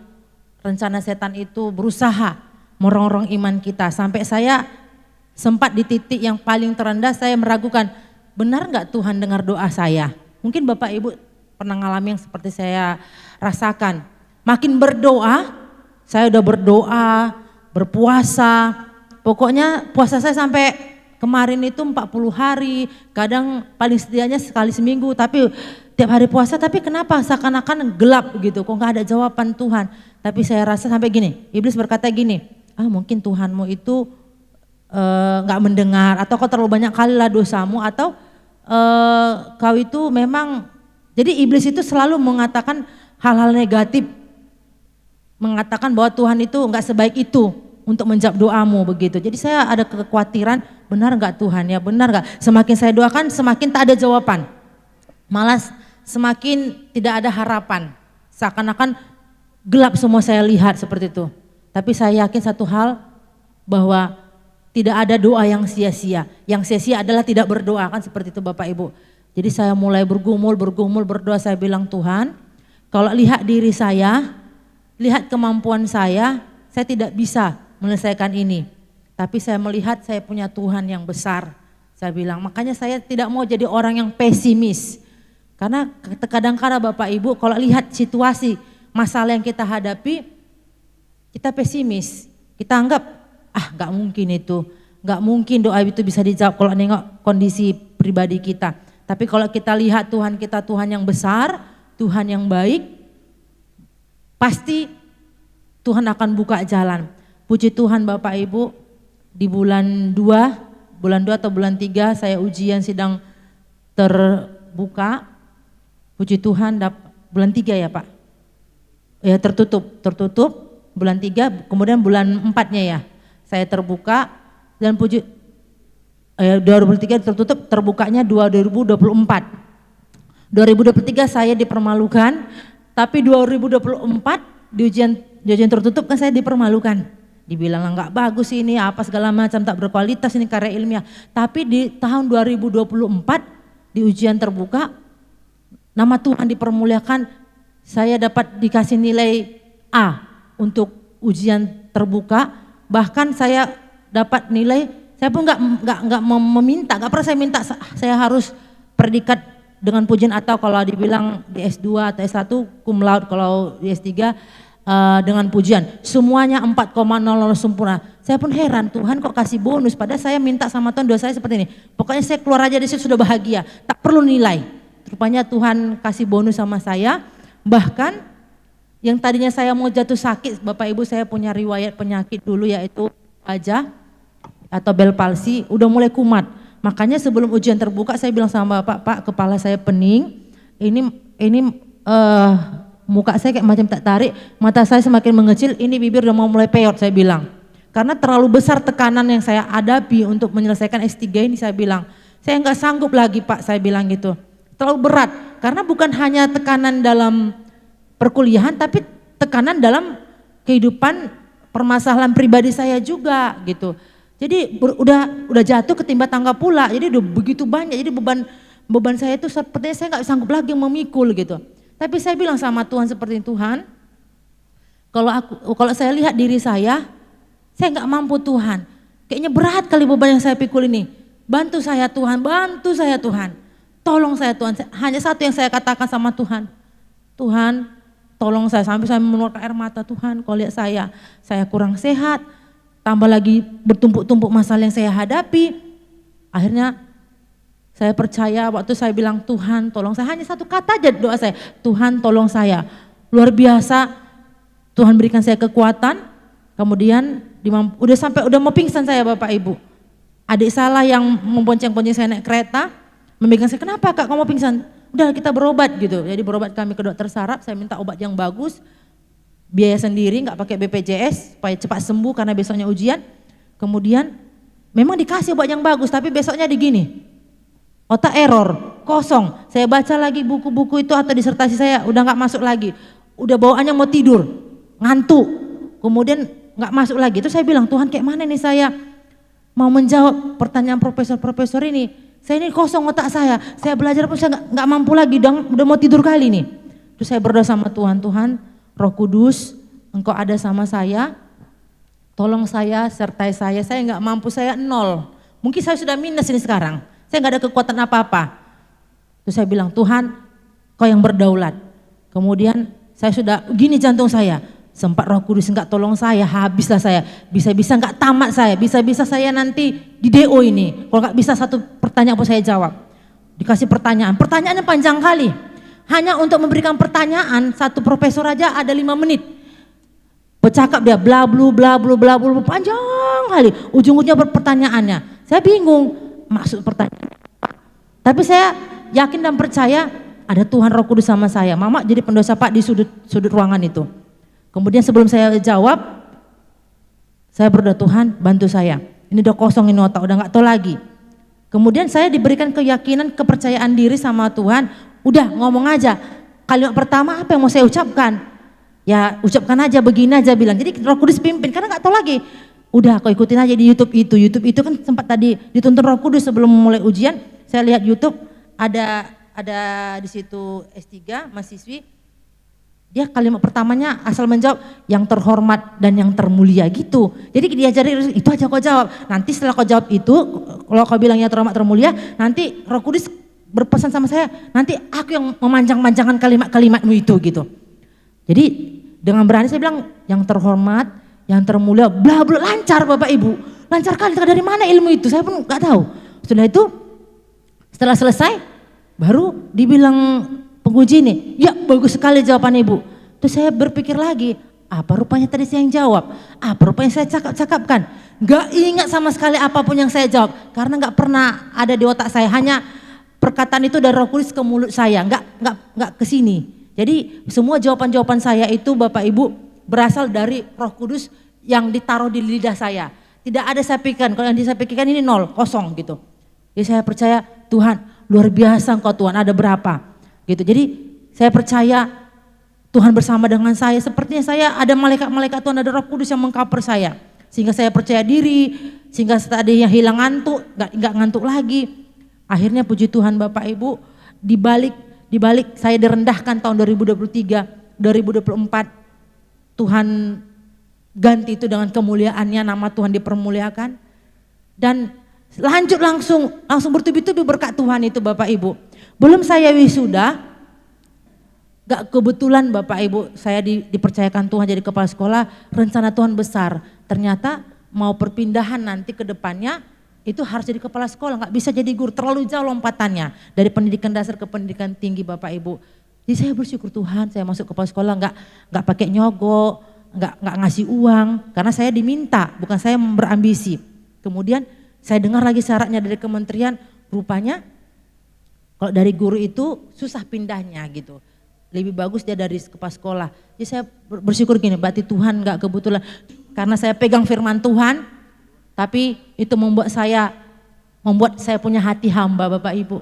rencana setan itu berusaha merongrong iman kita. Sampai saya sempat di titik yang paling terendah, saya meragukan, benar nggak Tuhan dengar doa saya? Mungkin Bapak Ibu pernah ngalami yang seperti saya rasakan. Makin berdoa, saya udah berdoa, berpuasa, pokoknya puasa saya sampai kemarin itu 40 hari, kadang paling setidaknya sekali seminggu, tapi tiap hari puasa, tapi kenapa seakan-akan gelap gitu, kok nggak ada jawaban Tuhan. Tapi saya rasa sampai gini, iblis berkata gini, mungkin Tuhanmu itu nggak mendengar, atau kau terlalu banyak kali lah dosamu, atau kau itu memang, jadi iblis itu selalu mengatakan hal-hal negatif, mengatakan bahwa Tuhan itu nggak sebaik itu untuk menjawab doamu begitu. Jadi saya ada kekhawatiran, benar nggak Tuhan ya, benar nggak? Semakin saya doakan semakin tak ada jawaban, malah semakin tidak ada harapan, seakan-akan gelap semua saya lihat seperti itu. Tapi saya yakin satu hal, bahwa tidak ada doa yang sia-sia. Yang sia-sia adalah tidak berdoa, kan seperti itu Bapak Ibu. Jadi saya mulai bergumul berdoa, saya bilang Tuhan, kalau lihat diri saya, lihat kemampuan saya tidak bisa menyelesaikan ini. Tapi saya melihat saya punya Tuhan yang besar. Saya bilang, makanya saya tidak mau jadi orang yang pesimis. Karena kadang-kadang Bapak Ibu kalau lihat situasi, masalah yang kita hadapi, kita pesimis. Kita anggap, gak mungkin itu. Gak mungkin doa itu bisa dijawab kalau nengok kondisi pribadi kita. Tapi kalau kita lihat Tuhan kita, Tuhan yang besar, Tuhan yang baik, pasti Tuhan akan buka jalan. Puji Tuhan Bapak Ibu, di bulan 2 atau bulan 3 saya ujian sidang terbuka. Puji Tuhan, bulan 3 ya Pak? Ya tertutup bulan 3, kemudian bulan 4-nya ya saya terbuka, dan 2023 tertutup, terbukanya 2024. 2023 saya dipermalukan, tapi 2024 di ujian tertutup kan saya dipermalukan. Dibilang nggak bagus ini, apa segala macam, tak berkualitas ini karya ilmiah. Tapi di tahun 2024 di ujian terbuka, nama Tuhan dipermuliakan, saya dapat dikasih nilai A untuk ujian terbuka. Bahkan saya dapat nilai, saya pun nggak meminta, nggak pernah saya minta saya harus predikat dengan pujian, atau kalau dibilang di S2 atau S1 cum laude, kalau di S3 dengan pujian. Semuanya 4,00 sempurna. Saya pun heran, Tuhan kok kasih bonus, padahal saya minta sama Tuhan, doa saya seperti ini. Pokoknya saya keluar aja dari situ sudah bahagia, tak perlu nilai. Rupanya Tuhan kasih bonus sama saya. Bahkan yang tadinya saya mau jatuh sakit, Bapak Ibu, saya punya riwayat penyakit dulu yaitu wajah atau bel palsi, udah mulai kumat. Makanya sebelum ujian terbuka saya bilang sama Bapak, Pak, kepala saya pening, ini muka saya kayak macam tak tarik, mata saya semakin mengecil, ini bibir udah mau mulai peot, saya bilang. Karena terlalu besar tekanan yang saya hadapi untuk menyelesaikan S3 ini, saya bilang, saya nggak sanggup lagi Pak, saya bilang gitu. Terlalu berat, karena bukan hanya tekanan dalam perkuliahan, tapi tekanan dalam kehidupan permasalahan pribadi saya juga gitu. Jadi udah jatuh ketimpa tangga pula, jadi udah begitu banyak, jadi beban saya itu sepertinya saya nggak sanggup lagi memikul gitu. Tapi saya bilang sama Tuhan seperti Tuhan, kalau saya lihat diri saya Saya nggak mampu Tuhan. Kayaknya berat kali beban yang saya pikul ini. Bantu saya Tuhan, bantu saya Tuhan. Tolong saya Tuhan. Hanya satu yang saya katakan sama Tuhan. Tuhan, tolong saya, sampai saya mengeluarkan air mata. Tuhan, kau lihat saya kurang sehat. Tambah lagi bertumpuk-tumpuk masalah yang saya hadapi. Akhirnya saya percaya waktu saya bilang, Tuhan tolong saya. Hanya satu kata aja doa saya. Tuhan tolong saya. Luar biasa. Tuhan berikan saya kekuatan. Kemudian udah mau pingsan saya Bapak Ibu. Adik salah yang membonceng-bonceng saya naik kereta. Memegang saya, kenapa Kak kamu pingsan? Udah kita berobat gitu. Jadi berobat kami ke dokter saraf. Saya minta obat yang bagus. Biaya sendiri, nggak pakai BPJS supaya cepat sembuh karena besoknya ujian. Kemudian memang dikasih obat yang bagus, tapi besoknya digini, otak error, kosong. Saya baca lagi buku-buku itu atau disertasi saya, udah nggak masuk lagi. Udah bawaannya mau tidur, ngantuk. Kemudian nggak masuk lagi. Itu saya bilang, Tuhan kayak mana nih saya mau menjawab pertanyaan profesor-profesor ini. Saya ini kosong otak saya belajar pun saya nggak mampu lagi, udah mau tidur kali nih. Terus saya berdoa sama Tuhan, Tuhan Roh Kudus, Engkau ada sama saya, tolong saya, sertai saya nggak mampu, saya nol. Mungkin saya sudah minus ini sekarang, saya nggak ada kekuatan apa-apa. Terus saya bilang, Tuhan Kau yang berdaulat. Kemudian saya sudah, gini jantung saya, sempat Roh Kudus nggak tolong saya, habislah saya, bisa-bisa nggak tamat saya, bisa-bisa saya nanti di DO ini, kalau nggak bisa satu pertanyaan pun saya jawab. Dikasih pertanyaannya panjang kali. Hanya untuk memberikan pertanyaan, satu profesor aja ada 5 menit. Bercakap dia bla blu panjang kali. Ujung-ujungnya pertanyaannya. Saya bingung maksud pertanyaan. Tapi saya yakin dan percaya ada Tuhan Roh Kudus sama saya. Mama jadi pendosa Pak di sudut ruangan itu. Kemudian sebelum saya jawab, saya berdoa, Tuhan bantu saya. Ini udah kosong ini otak, udah nggak tahu lagi. Kemudian saya diberikan keyakinan, kepercayaan diri sama Tuhan. Udah ngomong aja, kalimat pertama apa yang mau saya ucapkan? Ya ucapkan aja, begini aja bilang. Jadi Roh Kudus pimpin, karena nggak tahu lagi. Udah kau ikutin aja di YouTube itu kan sempat tadi dituntun Roh Kudus sebelum mulai ujian. Saya lihat YouTube ada di situ S3 mahasiswi. Dia kalimat pertamanya asal menjawab yang terhormat dan yang termulia gitu. Jadi diajari itu aja kau jawab. Nanti setelah kau jawab itu, kalau kau bilang yang terhormat termulia, nanti Roh Kudus berpesan sama saya, nanti aku yang memanjang-manjangkan kalimat-kalimatmu itu gitu. Jadi dengan berani saya bilang yang terhormat, yang termulia, bla bla, lancar Bapak Ibu, lancar kali. Dari mana ilmu itu? Saya pun nggak tahu. Setelah itu, setelah selesai, baru dibilang penguji nih, ya bagus sekali jawaban Ibu. Terus saya berpikir lagi, apa rupanya tadi saya yang jawab? Apa rupanya saya cakapkan? Gak ingat sama sekali apapun yang saya jawab, karena nggak pernah ada di otak saya. Hanya perkataan itu dari Roh Kudus ke mulut saya, nggak ke sini. Jadi semua jawaban-jawaban saya itu Bapak Ibu berasal dari Roh Kudus yang ditaruh di lidah saya. Tidak ada saya pikirkan, kalau yang saya pikirkan ini nol, kosong gitu. Jadi saya percaya Tuhan luar biasa Engkau Tuhan, ada berapa gitu. Jadi saya percaya Tuhan bersama dengan saya, sepertinya saya ada malaikat-malaikat Tuhan, ada Roh Kudus yang mengcover saya. Sehingga saya percaya diri, sehingga tadinya hilang ngantuk, nggak ngantuk lagi. Akhirnya puji Tuhan Bapak Ibu, di balik saya direndahkan tahun 2023, 2024 Tuhan ganti itu dengan kemuliaannya, nama Tuhan dipermuliakan. Dan lanjut langsung bertubi-tubi berkat Tuhan itu Bapak Ibu. Belum saya wisuda, gak kebetulan Bapak Ibu saya dipercayakan Tuhan jadi kepala sekolah, rencana Tuhan besar. Ternyata mau perpindahan nanti ke depannya, itu harus jadi kepala sekolah, nggak bisa jadi guru, terlalu jauh lompatannya dari pendidikan dasar ke pendidikan tinggi Bapak Ibu. Jadi saya bersyukur Tuhan, saya masuk kepala sekolah nggak pakai nyogok, nggak ngasih uang, karena saya diminta, bukan saya berambisi. Kemudian saya dengar lagi syaratnya dari kementerian, rupanya kalau dari guru itu susah pindahnya gitu. Lebih bagus dia dari kepala sekolah. Jadi saya bersyukur gini, berarti Tuhan nggak kebetulan, karena saya pegang firman Tuhan. Tapi itu membuat saya punya hati hamba Bapak Ibu.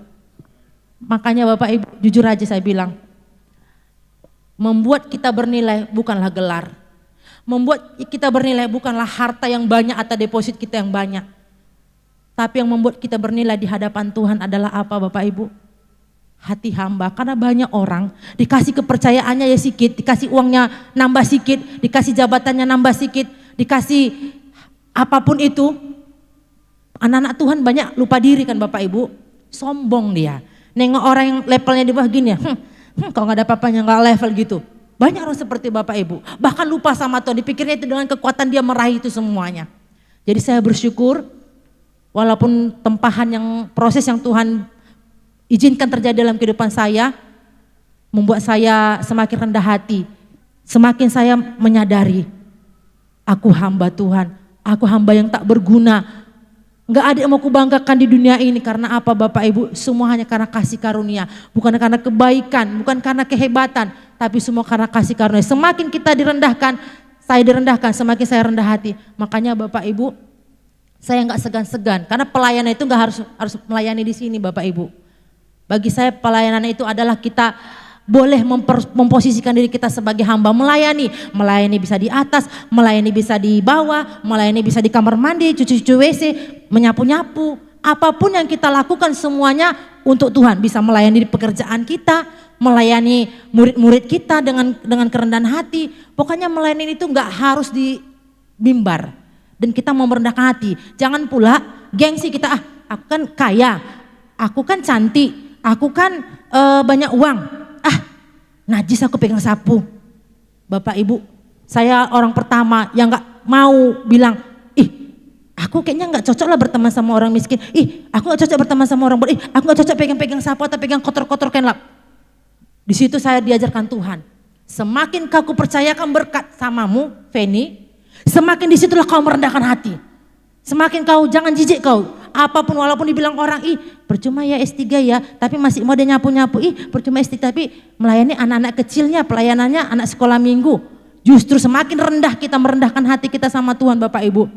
Makanya Bapak Ibu jujur aja saya bilang, membuat kita bernilai bukanlah gelar. Membuat kita bernilai bukanlah harta yang banyak atau deposit kita yang banyak. Tapi yang membuat kita bernilai di hadapan Tuhan adalah apa Bapak Ibu? Hati hamba. Karena banyak orang dikasih kepercayaannya ya sedikit, dikasih uangnya nambah sedikit, dikasih jabatannya nambah sedikit, dikasih apapun itu, anak-anak Tuhan banyak lupa diri kan Bapak Ibu, sombong dia. Nengok orang yang levelnya di bawah gini ya, kalau nggak ada apa-apanya nggak level gitu. Banyak orang seperti Bapak Ibu, bahkan lupa sama Tuhan, dipikirnya itu dengan kekuatan dia meraih itu semuanya. Jadi saya bersyukur, walaupun tempahan yang proses yang Tuhan izinkan terjadi dalam kehidupan saya, membuat saya semakin rendah hati, semakin saya menyadari, aku hamba Tuhan, aku hamba yang tak berguna. Enggak ada yang mau kubanggakan di dunia ini. Karena apa Bapak Ibu? Semua hanya karena kasih karunia. Bukan karena kebaikan, bukan karena kehebatan, tapi semua karena kasih karunia. Semakin kita direndahkan, saya direndahkan, semakin saya rendah hati. Makanya Bapak Ibu, saya enggak segan-segan. Karena pelayanan itu enggak harus melayani di sini Bapak Ibu. Bagi saya pelayanan itu adalah kita boleh memposisikan diri kita sebagai hamba melayani. Melayani bisa di atas, melayani bisa di bawah, melayani bisa di kamar mandi, cuci-cuci WC, menyapu-nyapu. Apapun yang kita lakukan semuanya untuk Tuhan. Bisa melayani di pekerjaan kita, melayani murid-murid kita dengan kerendahan hati. Pokoknya melayani itu enggak harus di mimbar. Dan kita mau merendahkan hati. Jangan pula gengsi kita, aku kan kaya, aku kan cantik, aku kan banyak uang. Najis aku pegang sapu. Bapak Ibu, saya orang pertama yang gak mau bilang, aku kayaknya gak cocok lah berteman sama orang miskin. Aku gak cocok berteman sama orang bodoh. Aku gak cocok pegang-pegang sapu atau pegang kotor-kotor kain lap. Di situ saya diajarkan Tuhan. Semakin kau percayakan berkat samamu, Feni, semakin disitulah kau merendahkan hati. Semakin kau jangan jijik kau. Apapun walaupun dibilang orang, percuma ya S3 ya, tapi masih mau dia nyapu-nyapu, percuma S3 tapi melayani anak-anak kecilnya, pelayanannya anak sekolah minggu. Justru semakin rendah kita merendahkan hati kita sama Tuhan Bapak Ibu.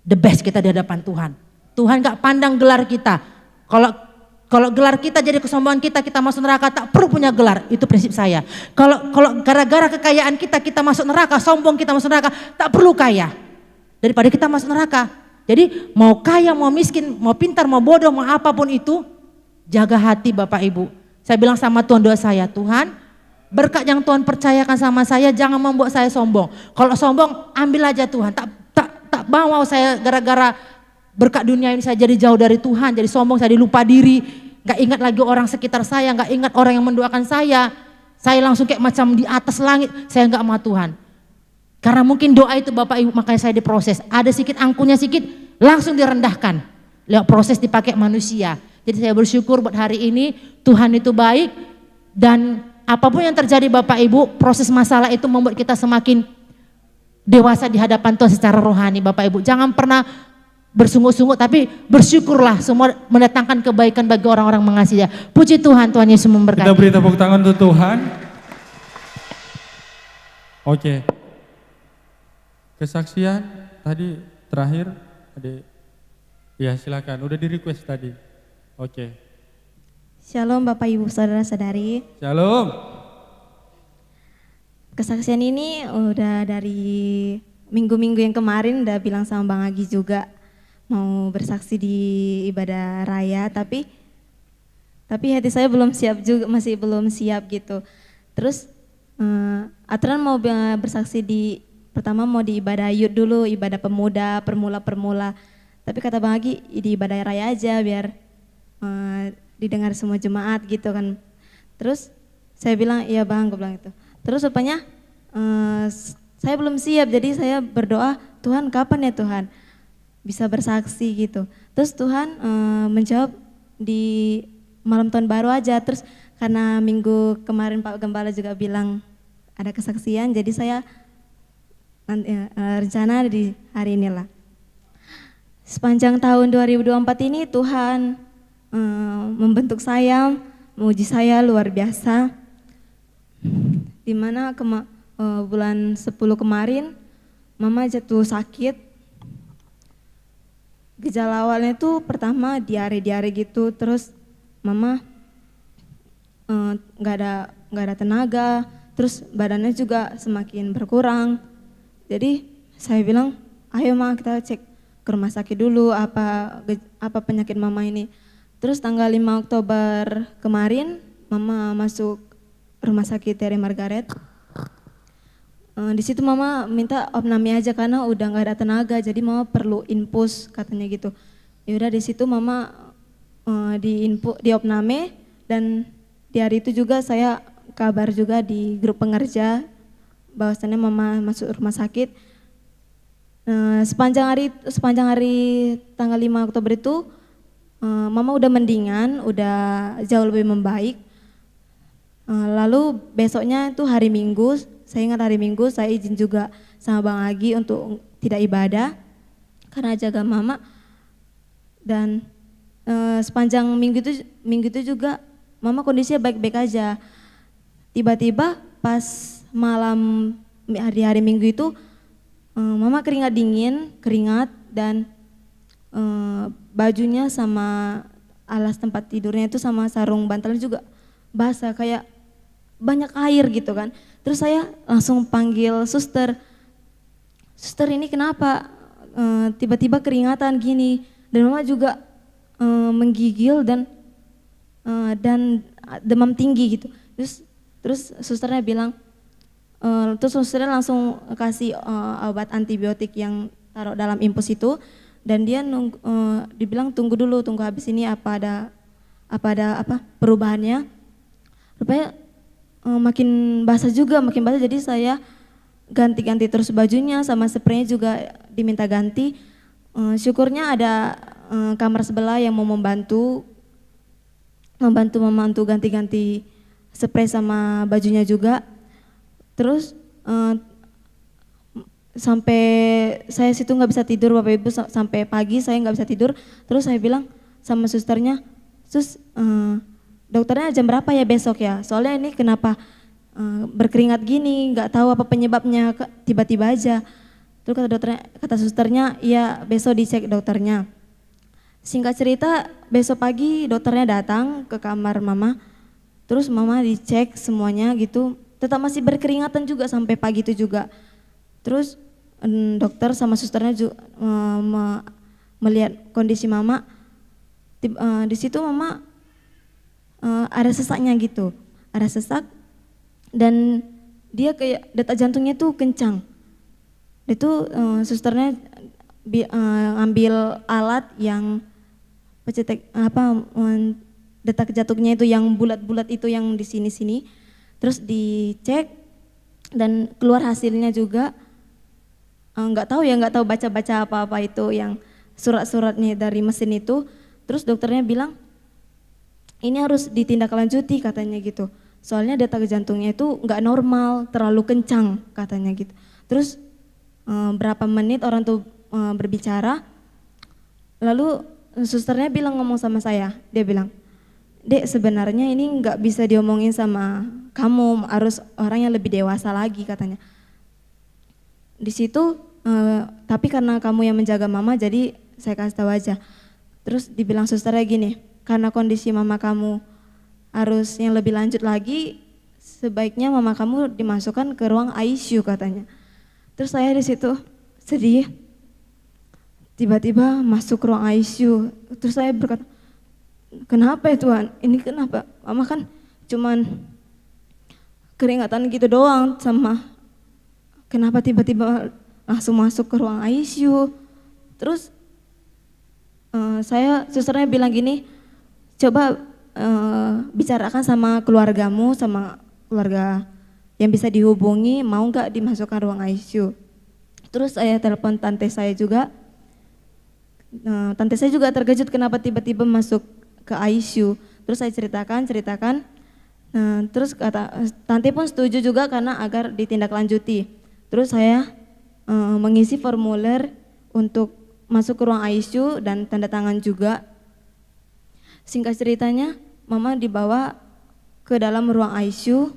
The best kita di hadapan Tuhan. Tuhan gak pandang gelar kita. Kalau gelar kita jadi kesombongan kita masuk neraka, tak perlu punya gelar, itu prinsip saya. Kalau gara-gara kekayaan kita masuk neraka, sombong kita masuk neraka, tak perlu kaya. Daripada kita masuk neraka. Jadi mau kaya, mau miskin, mau pintar, mau bodoh, mau apapun itu, jaga hati Bapak Ibu. Saya bilang sama Tuhan, doa saya, Tuhan berkat yang Tuhan percayakan sama saya jangan membuat saya sombong. Kalau sombong ambil aja Tuhan, tak bawa saya gara-gara berkat dunia ini saya jadi jauh dari Tuhan, jadi sombong, saya lupa diri, gak ingat lagi orang sekitar saya, gak ingat orang yang mendoakan saya langsung kayak macam di atas langit, saya gak mau Tuhan. Karena mungkin doa itu Bapak Ibu makanya saya diproses. Ada sedikit angkuhnya sedikit langsung direndahkan. Lewat proses dipakai manusia. Jadi saya bersyukur buat hari ini Tuhan itu baik. Dan apapun yang terjadi Bapak Ibu, proses masalah itu membuat kita semakin dewasa di hadapan Tuhan secara rohani Bapak Ibu. Jangan pernah bersungut-sungut tapi bersyukurlah semua mendatangkan kebaikan bagi orang-orang mengasihi Dia. Puji Tuhan, Tuhan Yesus memberkati. Kita beri tepuk tangan untuk Tuhan. Oke. Kesaksian tadi terakhir, ya silakan. Udah di request tadi. Oke. Shalom Bapak Ibu Saudara-saudari. Shalom. Kesaksian ini udah dari minggu-minggu yang kemarin udah bilang sama Bang Agi juga mau bersaksi di ibadah raya, tapi hati saya belum siap juga, masih belum siap gitu. Terus aturan mau bersaksi pertama mau di ibadah youth dulu, ibadah pemuda, permula. Tapi kata Bang Agi di ibadah raya aja biar didengar semua jemaat gitu kan. Terus saya bilang iya Bang, gue bilang itu. Terus rupanya saya belum siap, jadi saya berdoa, Tuhan kapan ya Tuhan bisa bersaksi gitu. Terus Tuhan menjawab di malam tahun baru aja. Terus karena minggu kemarin Pak Gembala juga bilang ada kesaksian, jadi saya rencana di hari inilah. Sepanjang tahun 2024 ini Tuhan membentuk saya, menguji saya luar biasa. Dimana bulan 10 kemarin Mama jatuh sakit. Gejala awalnya itu pertama diare gitu, terus Mama nggak ada tenaga, terus badannya juga semakin berkurang. Jadi saya bilang, ayo Ma kita cek ke rumah sakit dulu apa penyakit Mama ini. Terus tanggal 5 Oktober kemarin Mama masuk rumah sakit Terry Margaret. Di situ mama minta opname aja karena udah nggak ada tenaga, jadi mama perlu infus katanya gitu. Ya udah di situ mama di opname, dan di hari itu juga saya kabar juga di grup pengerja bahwasannya mama masuk rumah sakit. Sepanjang hari tanggal 5 Oktober itu mama udah mendingan, udah jauh lebih membaik. Lalu besoknya itu hari Minggu, saya ingat hari Minggu saya izin juga sama Bang Agi untuk tidak ibadah karena jaga mama. Dan sepanjang minggu itu juga mama kondisinya baik-baik aja. Tiba-tiba pas malam hari Minggu itu mama keringat dan bajunya sama alas tempat tidurnya itu sama sarung bantalnya juga basah kayak banyak air gitu kan. Terus saya langsung panggil suster ini kenapa tiba-tiba keringatan gini, dan mama juga menggigil dan demam tinggi gitu. Terus susternya bilang, terus susternya langsung kasih obat antibiotik yang taruh dalam infus itu, dan dia dibilang tunggu habis ini apa ada perubahannya. Rupanya makin basah, jadi saya ganti-ganti terus bajunya sama spraynya juga diminta ganti. Syukurnya ada kamar sebelah yang mau membantu mama untuk ganti-ganti spray sama bajunya juga. Terus sampai saya situ nggak bisa tidur Bapak Ibu, sampai pagi saya nggak bisa tidur. Terus saya bilang sama susternya, "Sus, dokternya jam berapa ya besok ya? Soalnya ini kenapa berkeringat gini, nggak tahu apa penyebabnya, tiba-tiba aja." Terus kata susternya, "Iya besok dicek dokternya." Singkat cerita, besok pagi dokternya datang ke kamar mama, terus mama dicek semuanya gitu, tetap masih berkeringatan juga sampai pagi itu juga. Terus dokter sama susternya juga melihat kondisi mama, di situ mama ada sesaknya gitu, ada sesak dan dia kayak detak jantungnya tuh kencang. Itu susternya ambil alat yang detak jantungnya itu yang bulat-bulat itu yang di sini-sini, terus dicek dan keluar hasilnya juga nggak tahu baca-baca apa-apa itu yang surat-suratnya dari mesin itu. Terus dokternya bilang ini harus ditindaklanjuti katanya gitu, soalnya detak jantungnya itu nggak normal, terlalu kencang katanya gitu. Terus berapa menit orang tuh berbicara, lalu susternya ngomong sama saya, dia bilang, "Dek, sebenarnya ini nggak bisa diomongin sama kamu, harus orang yang lebih dewasa lagi," katanya. Di situ tapi karena kamu yang menjaga mama jadi saya kasih tahu aja. Terus dibilang susternya gini, "Karena kondisi mama kamu harus yang lebih lanjut lagi, sebaiknya mama kamu dimasukkan ke ruang ICU," katanya. Terus saya di situ sedih, tiba-tiba masuk ke ruang ICU. Terus saya berkata, "Kenapa ya Tuhan? Ini kenapa? Mama kan cuman keringatan gitu doang, sama kenapa tiba-tiba langsung masuk ke ruang ICU?" Terus susternya bilang gini, "Coba bicarakan sama keluargamu, sama keluarga yang bisa dihubungi, mau nggak dimasukkan ruang ICU?" Terus saya telepon tante saya juga. Tante saya juga terkejut kenapa tiba-tiba masuk ke ICU. Terus saya ceritakan. Terus kata tante pun setuju juga karena agar ditindaklanjuti. Terus saya mengisi formulir untuk masuk ke ruang ICU dan tanda tangan juga. Singkat ceritanya, mama dibawa ke dalam ruang ICU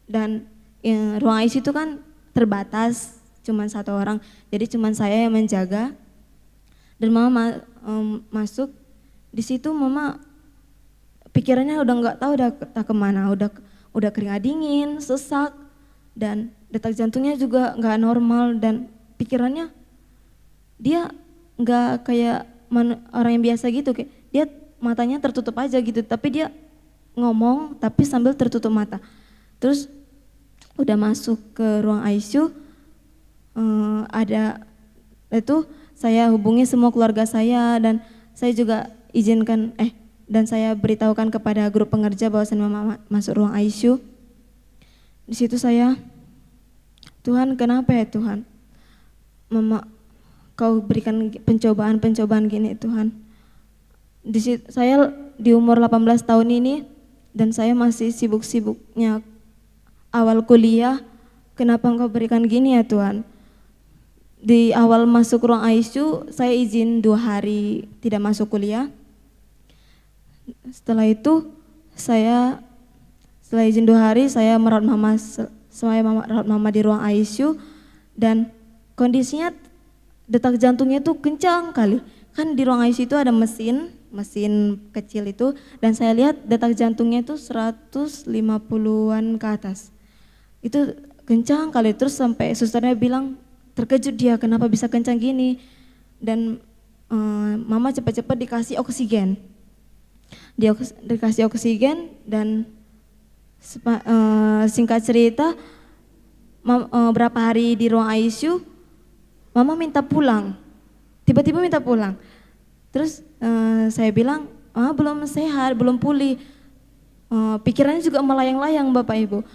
dan ruang ICU itu kan terbatas, cuma satu orang, jadi cuma saya yang menjaga. Dan mama masuk di situ, mama pikirannya udah nggak tahu udah kemana, udah keringat dingin, sesak, dan detak jantungnya juga nggak normal, dan pikirannya dia nggak kayak orang yang biasa gitu, kayak dia matanya tertutup aja gitu, tapi dia ngomong tapi sambil tertutup mata. Terus udah masuk ke ruang ICU, ada itu saya hubungi semua keluarga saya dan saya juga izinkan dan saya beritahukan kepada grup pengerja bahwa mama masuk ruang ICU. Di situ saya, Tuhan kenapa ya Tuhan, mama kau berikan pencobaan gini Tuhan. Di situ saya di umur 18 tahun ini dan saya masih sibuk-sibuknya awal kuliah, kenapa engkau berikan gini ya Tuhan. Di awal masuk ruang ICU, saya izin 2 hari tidak masuk kuliah. Setelah itu, setelah izin 2 hari, saya merawat mama di ruang ICU dan kondisinya detak jantungnya itu kencang kali. Kan di ruang ICU itu ada mesin kecil itu dan saya lihat detak jantungnya itu 150-an ke atas. Itu kencang kali, terus sampai susternya bilang terkejut dia kenapa bisa kencang gini dan mama cepat-cepat dikasih oksigen. Dikasih oksigen dan singkat cerita berapa hari di ruang ICU mama minta pulang, tiba-tiba minta pulang. Terus saya bilang belum sehat, belum pulih. Pikirannya juga melayang-layang Bapak Ibu,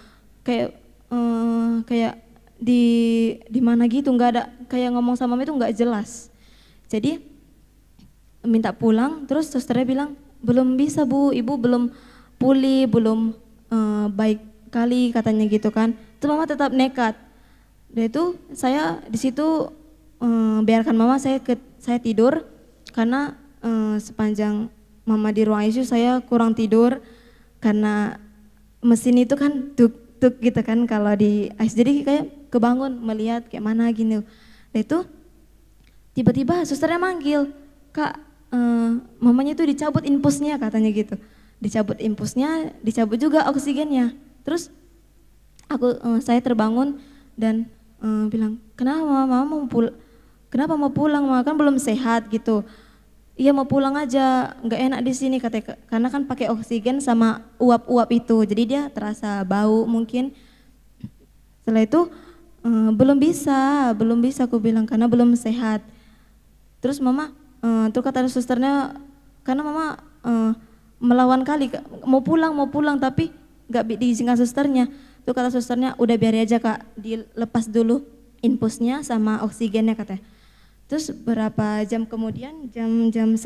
kayak di mana gitu, nggak ada, kayak ngomong sama mama itu nggak jelas. Jadi minta pulang, terus susternya bilang belum bisa Bu, ibu belum pulih, belum baik kali katanya gitu kan. Itu mama tetap nekat. Dan itu saya di situ biarkan mama, saya tidur karena sepanjang mama di ruang ICU saya kurang tidur karena mesin itu kan tuk gitu kan kalau di ICU, jadi kayak kebangun melihat kayak mana gini. Dan itu tiba-tiba susternya manggil, Kak, mamanya itu dicabut infusnya katanya gitu. Dicabut infusnya, dicabut juga oksigennya. Terus saya terbangun dan bilang, kenapa mama kenapa mau pulang, mama kan belum sehat gitu. Iya mau pulang aja, nggak enak di sini katanya, karena kan pakai oksigen sama uap-uap itu, jadi dia terasa bau mungkin. Setelah itu belum bisa aku bilang karena belum sehat. Terus mama, terus kata susternya, karena mama melawan kali, mau pulang tapi nggak diizinkan susternya. Terus kata susternya, udah biar aja Kak, dilepas dulu infusnya sama oksigennya katanya. Terus berapa jam kemudian, jam 11,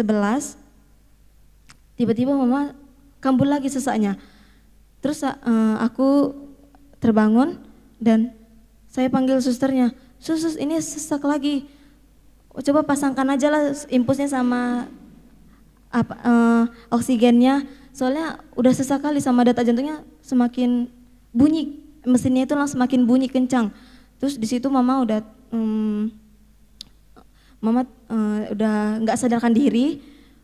tiba-tiba mama kambuh lagi sesaknya. Terus aku terbangun dan saya panggil susternya, sus ini sesak lagi, coba pasangkan aja lah infusnya sama oksigennya, soalnya udah sesak kali sama detak jantungnya semakin bunyi, mesinnya itu langsung semakin bunyi kencang. Terus di situ mama udah udah nggak sadarkan diri,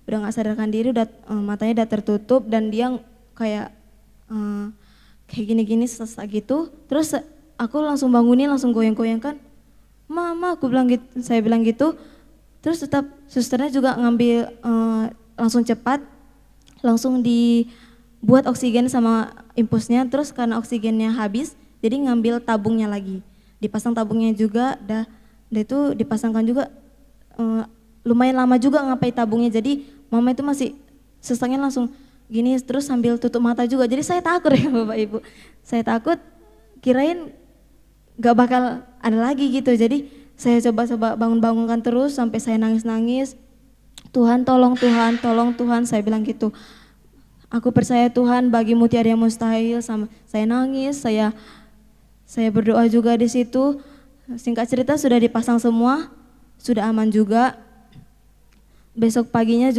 udah matanya udah tertutup dan dia kayak gini-gini sesak gitu. Terus aku langsung bangunin, langsung goyang-goyang kan, mama aku bilang gitu, saya bilang gitu. Terus tetap susternya juga ngambil langsung cepat, langsung dibuat oksigen sama infusnya. Terus karena oksigennya habis, jadi ngambil tabungnya lagi, dipasang tabungnya juga, dah itu dipasangkan juga. Lumayan lama juga ngapai tabungnya, jadi mama itu masih sesaknya langsung gini, terus sambil tutup mata juga. Jadi saya takut ya Bapak Ibu, saya takut kirain gak bakal ada lagi gitu. Jadi saya coba bangun-bangunkan terus sampai saya nangis-nangis, Tuhan tolong Tuhan, saya bilang gitu. Aku percaya Tuhan, bagimu tiada yang mustahil. Sama saya nangis, saya berdoa juga di situ. Singkat cerita sudah dipasang semua, sudah aman juga. Besok paginya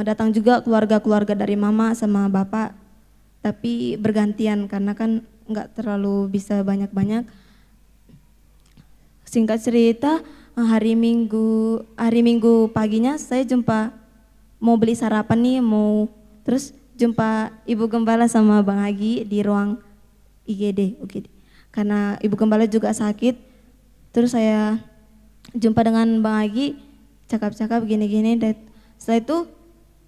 datang juga keluarga-keluarga dari mama sama bapak, tapi bergantian karena kan nggak terlalu bisa banyak-banyak. Singkat cerita hari Minggu paginya saya jumpa, mau beli sarapan nih, terus jumpa Ibu Gembala sama Bang Agi di ruang IGD. Karena Ibu Gembala juga sakit, terus saya jumpa dengan Bang Agi, cakap-cakap gini-gini. Setelah itu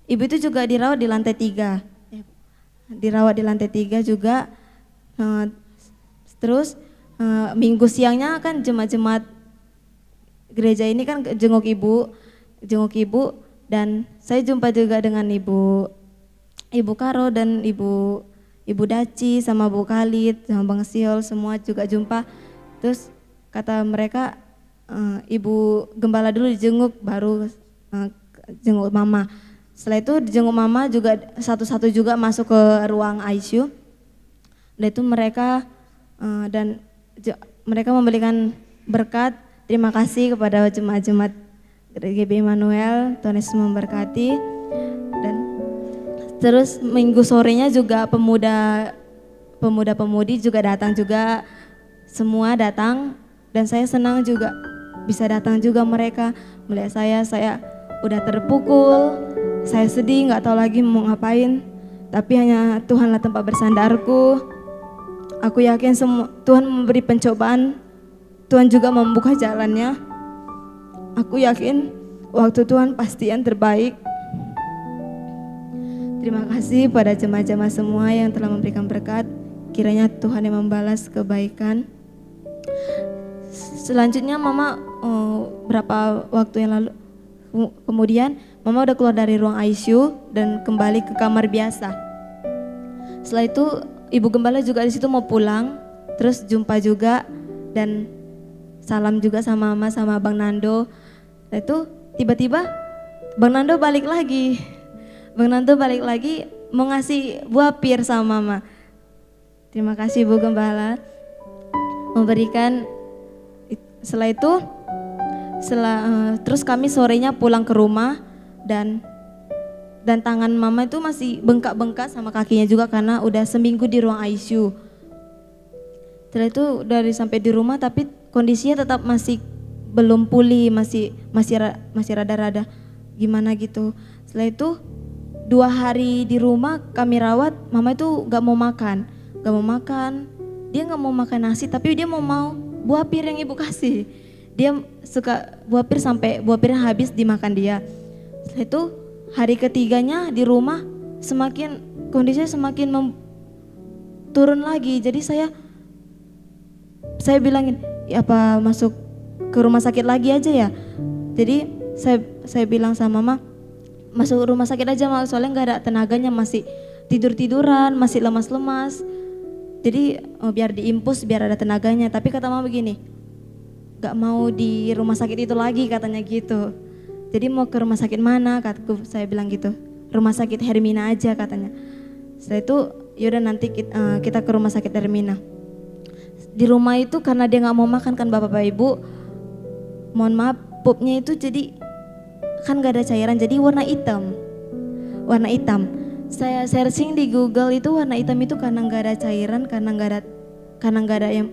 ibu itu juga dirawat di lantai 3. dirawat di lantai 3 juga. Terus minggu siangnya kan jemaat-jemaat gereja ini kan jenguk ibu dan saya jumpa juga dengan Ibu Karo dan Ibu Daci sama Bu Khalid sama Bang Siol, semua juga jumpa. Terus kata mereka Ibu Gembala dulu dijenguk baru jenguk Mama. Setelah itu dijenguk Mama juga satu-satu juga masuk ke ruang ICU. Dan itu mereka mereka memberikan berkat. Terima kasih kepada jemaat-jemaat GB Immanuel, Tuhan Yesus memberkati. Dan terus minggu sorenya juga pemuda-pemudi juga datang juga, semua datang dan saya senang juga bisa datang juga mereka melihat saya udah terpukul, saya sedih nggak tahu lagi mau ngapain, tapi hanya Tuhanlah tempat bersandarku. Aku yakin semua Tuhan memberi pencobaan, Tuhan juga membuka jalannya. Aku yakin waktu Tuhan pasti yang terbaik. Terima kasih pada jemaat-jemaat semua yang telah memberikan berkat. Kiranya Tuhan yang membalas kebaikan. Selanjutnya Mama berapa waktu yang lalu kemudian Mama udah keluar dari ruang ICU dan kembali ke kamar biasa. Setelah itu Ibu Gembala juga di situ mau pulang, terus jumpa juga dan salam juga sama Mama sama Bang Nando. Nah itu tiba-tiba Bang Nando balik lagi. Bang Nando balik lagi mau ngasih buah pir sama Mama. Terima kasih Bu Gembala memberikan. Setelah itu terus kami sorenya pulang ke rumah dan tangan Mama itu masih bengkak-bengkak sama kakinya juga karena udah seminggu di ruang ICU. Setelah itu dari sampai di rumah tapi kondisinya tetap masih belum pulih, masih rada-rada gimana gitu. Setelah itu 2 hari di rumah kami rawat, Mama itu gak mau makan. Dia gak mau makan nasi tapi dia mau buah pir yang Ibu kasih. Dia suka buah pir sampai buah pirnya habis dimakan dia. Setelah itu hari ketiganya di rumah kondisinya semakin turun lagi. Jadi saya bilangin, ya apa masuk ke rumah sakit lagi aja ya. Jadi saya bilang sama Mama, masuk rumah sakit aja Mama, soalnya nggak ada tenaganya, masih tiduran, masih lemas-lemas. Jadi biar diimpus, biar ada tenaganya. Tapi kata Mama begini, nggak mau di rumah sakit itu lagi katanya gitu. Jadi mau ke rumah sakit mana? Kataku, saya bilang gitu. Rumah sakit Hermina aja katanya. Setelah itu yaudah nanti kita ke rumah sakit Hermina. Di rumah itu karena dia nggak mau makan kan Bapak Ibu, mohon maaf pupnya itu jadi kan gak ada cairan jadi warna hitam. Saya searching di Google itu warna hitam itu karena nggak ada cairan, karena nggak ada yang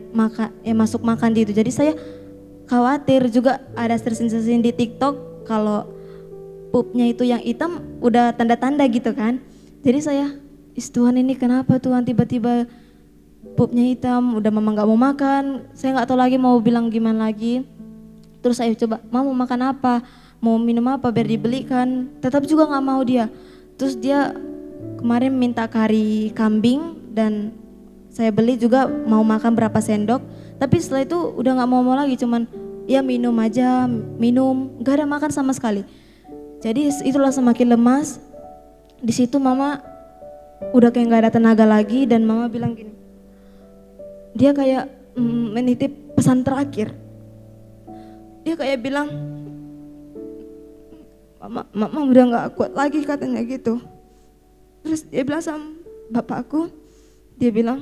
masuk makan di itu. Jadi saya khawatir juga ada searching di TikTok kalau pupnya itu yang hitam udah tanda-tanda gitu kan. Jadi saya, Tuhan ini kenapa Tuhan tiba-tiba pupnya hitam, udah Mama gak mau makan, saya gak tahu lagi mau bilang gimana lagi. Terus saya coba, Mama mau makan apa, mau minum apa biar dibelikan, tetap juga gak mau dia. Terus dia kemarin minta kari kambing dan saya beli juga mau makan berapa sendok. Tapi setelah itu udah gak mau lagi, cuman ya minum aja, gak ada makan sama sekali. Jadi itulah semakin lemas. Di situ Mama udah kayak gak ada tenaga lagi dan Mama bilang gini, dia kayak menitip pesan terakhir. Dia kayak bilang, Mama udah gak kuat lagi katanya gitu. Terus dia bilang sama bapakku, dia bilang,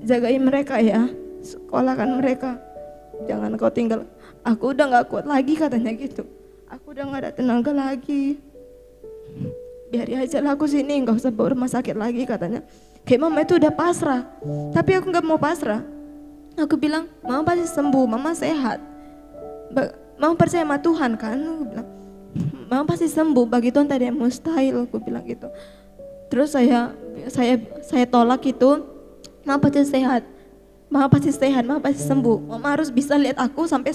jagain mereka ya, sekolahkan mereka, jangan kau tinggal. Aku udah gak kuat lagi katanya gitu. Aku udah gak ada tenaga lagi. Biarin aja lah aku sini, gak usah bawa rumah sakit lagi katanya. Kayak Mama itu udah pasrah, tapi aku gak mau pasrah. Aku bilang, Mama pasti sembuh, Mama sehat. Mama percaya sama Tuhan kan? Aku bilang, Mama pasti sembuh, bagi Tuhan tadi yang mustahil, aku bilang gitu. Terus saya tolak itu, Mama pasti sehat. Mama pasti sehat, Mama pasti sembuh. Mama harus bisa lihat aku sampai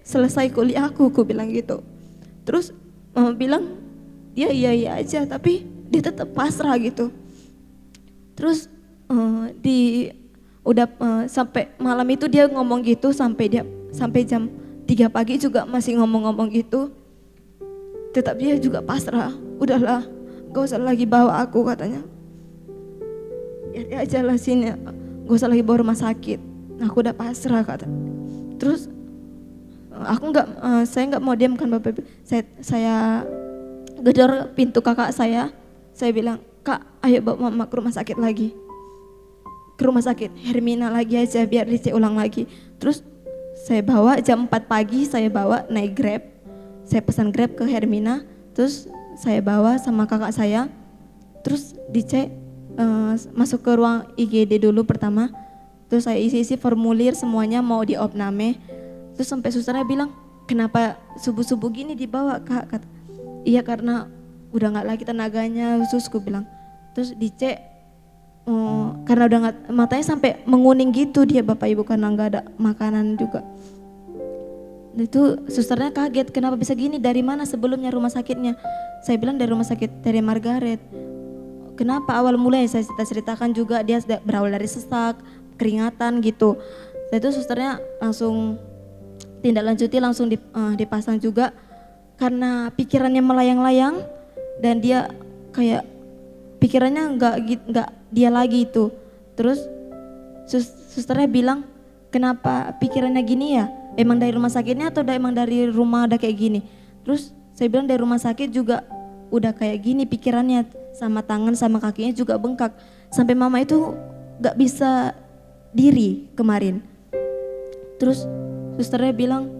selesai kuliah aku bilang gitu. Terus Mama bilang, dia iya aja, tapi dia tetap pasrah gitu. Terus sampai malam itu dia ngomong gitu sampai jam 3 pagi juga masih ngomong-ngomong gitu. Tetap dia juga pasrah. Udahlah, gak usah lagi bawa aku katanya. Ya aja lah sini, gak usah lagi bawa rumah sakit. Aku udah pasrah kata. Terus saya nggak mau diam kan Bapak. Saya gedor pintu kakak saya. Saya bilang, Kak, ayo bawa mama ke rumah sakit lagi. Ke rumah sakit Hermina lagi aja biar dicek ulang lagi. Terus saya bawa jam 4 pagi, saya bawa naik Grab. Saya pesan Grab ke Hermina, terus saya bawa sama kakak saya. Terus dicek, masuk ke ruang IGD dulu pertama. Terus saya isi formulir semuanya mau diopname. Terus sampai susternya bilang, kenapa subuh-subuh gini dibawa Kak? Kata, iya karena udah gak lagi tenaganya ususku bilang. Terus dicek, karena udah gak, matanya sampai menguning gitu dia Bapak Ibu karena gak ada makanan juga. Itu susternya kaget, kenapa bisa gini, dari mana sebelumnya rumah sakitnya? Saya bilang dari rumah sakit Terry Margaret. Kenapa awal mulai saya ceritakan juga dia berawal dari sesak, keringatan gitu. Saya itu susternya langsung tindak lanjuti, langsung dipasang juga karena pikirannya melayang-layang dan dia kayak pikirannya nggak dia lagi itu. Terus susternya bilang, kenapa pikirannya gini ya? Emang dari rumah sakitnya atau emang dari rumah udah kayak gini? Terus saya bilang dari rumah sakit juga udah kayak gini pikirannya, sama tangan sama kakinya juga bengkak. Sampai mama itu gak bisa diri kemarin. Terus susternya bilang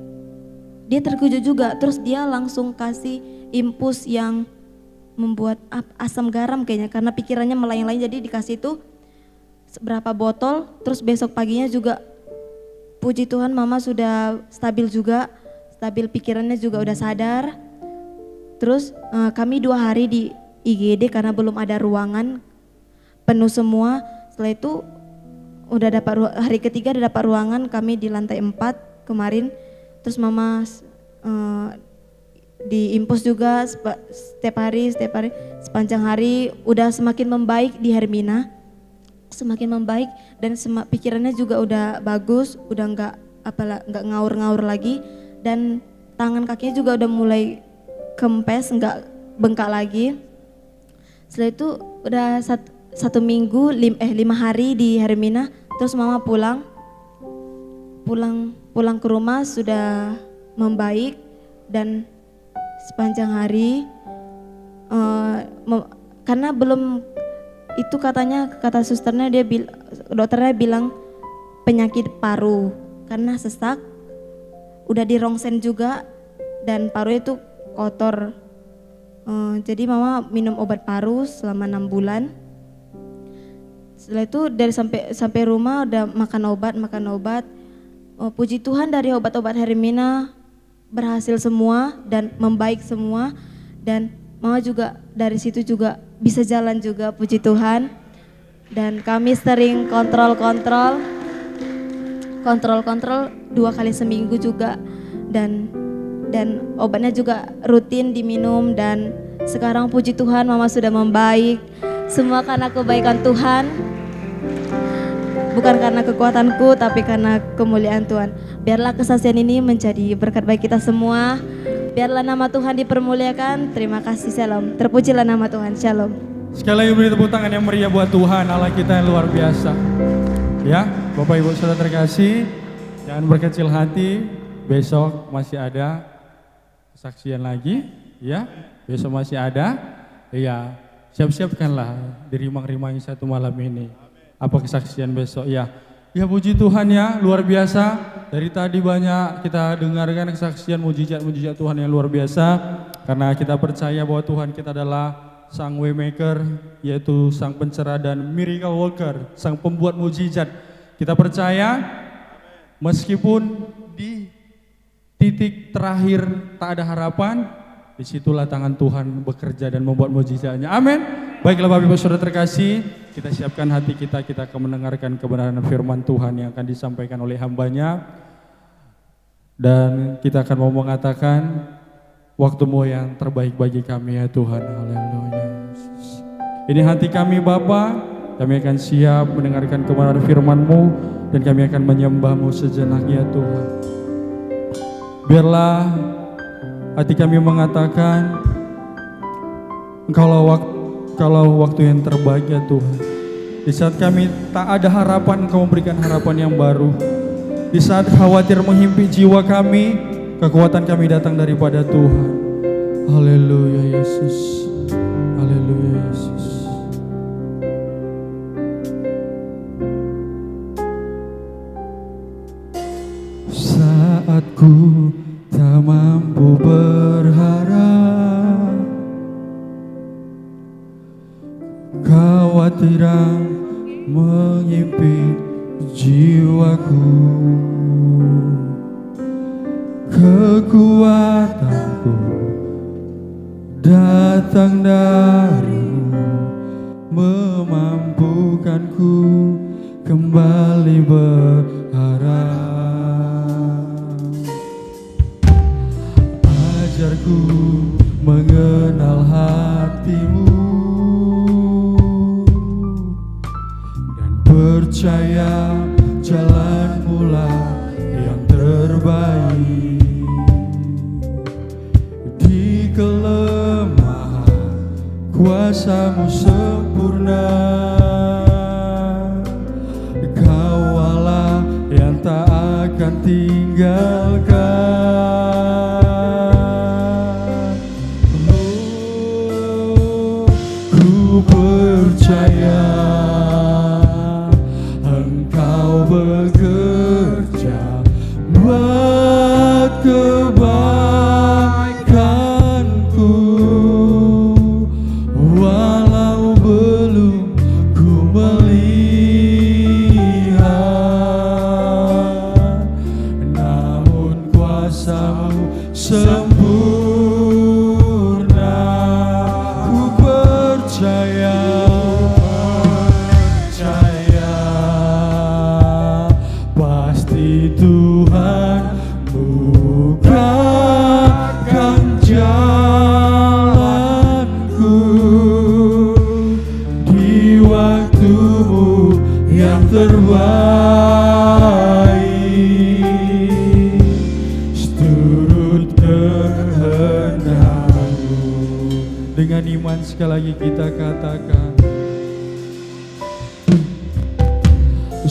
dia terkejut juga. Terus dia langsung kasih infus yang membuat asam garam kayaknya karena pikirannya melayang-layang. Jadi dikasih itu seberapa botol. Terus besok paginya juga puji Tuhan mama sudah stabil juga. Stabil, pikirannya juga udah sadar. Terus kami 2 hari di IGD karena belum ada ruangan, penuh semua. Setelah itu udah dapat hari ketiga udah dapat ruangan, kami di lantai 4 kemarin. Terus mama diimpus juga setiap hari sepanjang hari. Udah semakin membaik di Hermina, semakin membaik dan pikirannya juga udah bagus, udah nggak ngaur-ngaur lagi dan tangan kakinya juga udah mulai kempes, nggak bengkak lagi. Setelah itu udah 1 minggu, 5 hari di Hermina. Terus mama pulang ke rumah sudah membaik dan sepanjang hari karena belum itu kata susternya dokternya bilang penyakit paru karena sesak, udah di rongsen juga dan paru itu kotor. Jadi mama minum obat paru selama 6 bulan. Setelah itu dari sampai rumah udah makan obat. Puji Tuhan dari obat-obat Hermina berhasil semua dan membaik semua dan mama juga dari situ juga bisa jalan juga, puji Tuhan. Dan kami sering kontrol 2 kali seminggu juga dan obatnya juga rutin diminum dan sekarang puji Tuhan mama sudah membaik. Semua karena kebaikan Tuhan, bukan karena kekuatanku tapi karena kemuliaan Tuhan. Biarlah kesaksian ini menjadi berkat bagi kita semua. Biarlah nama Tuhan dipermuliakan. Terima kasih, shalom. Terpujilah nama Tuhan, shalom. Sekali lagi beri tepuk tangan yang meriah buat Tuhan, Allah kita yang luar biasa. Ya, Bapak Ibu Saudara terkasih, jangan berkecil hati. Besok masih ada kesaksian lagi, ya. Besok masih ada. Ya, siap-siapkanlah dirimang-rimangi 1 malam ini. Apa kesaksian besok, ya. Ya puji Tuhan ya, luar biasa. Dari tadi banyak kita dengarkan kesaksian mujizat-mujizat Tuhan yang luar biasa. Karena kita percaya bahwa Tuhan kita adalah Sang Waymaker, yaitu Sang Pencerah dan Miracle Worker, Sang Pembuat mujizat. Kita percaya meskipun di titik terakhir tak ada harapan, disitulah tangan Tuhan bekerja dan membuat mujizatnya. Amin. Baiklah Bapak Ibu Saudara terkasih, kita siapkan hati kita akan mendengarkan kebenaran firman Tuhan yang akan disampaikan oleh hambanya. Dan kita akan mau mengatakan waktu-Mu yang terbaik bagi kami ya Tuhan. Haleluya Yesus. Ini hati kami Bapa, kami akan siap mendengarkan kebenaran firman-Mu dan kami akan menyembah-Mu sejenak ya Tuhan. Biarlah hati kami mengatakan Engkaulah waktu yang terbaik ya Tuhan. Di saat kami tak ada harapan, Engkau memberikan harapan yang baru. Di saat khawatir menghimpit jiwa kami, kekuatan kami datang daripada Tuhan. Haleluya Yesus. Haleluya Yesus. Saat ku tak mampu berharap, khawatiran mengimpit jiwaku, kekuatanku datang dari-Mu, memampukanku kembali berharap. Ajarku mengenal hati-Mu dan percaya jalan-Mu lah yang terbaik. Di kelemahan kuasa-Mu sempurna, Kau-Allah yang tak akan tinggalkan. Oh, ku percaya Engkau bekerja buat kebaikanku, walau belum ku melihat, namun kuasa-Mu sempurna. Ku percaya pasti Tuhan bukakan jalanku di waktu-Mu yang terbaik, seturut kehendak-Mu. Dengan iman sekali lagi kita katakan,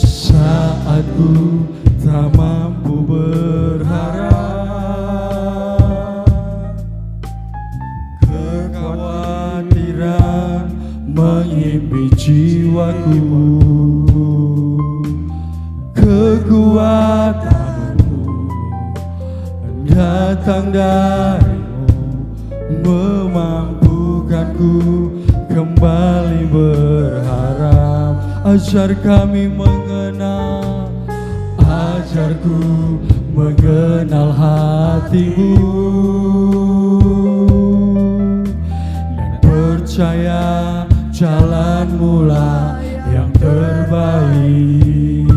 saat ku tak mampu berharap, kekhawatiran menghimpit jiwaku, kekuatan-Mu datang dari-Mu, memampukanku kembali berharap. Ajar kami mengenal, ajarku mengenal hati-Mu dan percaya jalan-Mu lah yang terbaik.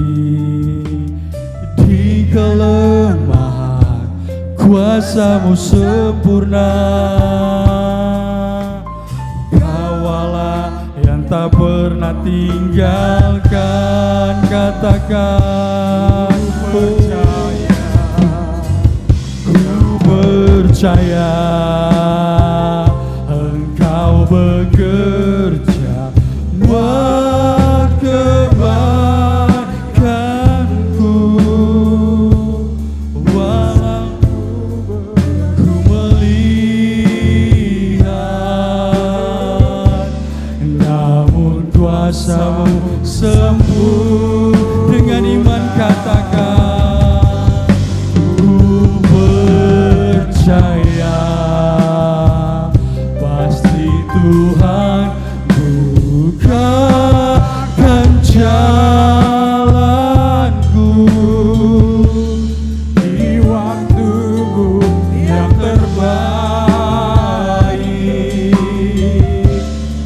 Di kelemahan kuasa-Mu sempurna, Kau-Allah yang tak pernah tinggalkan. Katakan, ku percaya Engkau bekerja buat kebaikanku, walau ku melihat, namun kuasa-Mu sempurna. Dengan iman katakan, ku percaya pasti Tuhan bukakan jalanku di waktu-Mu yang terbaik,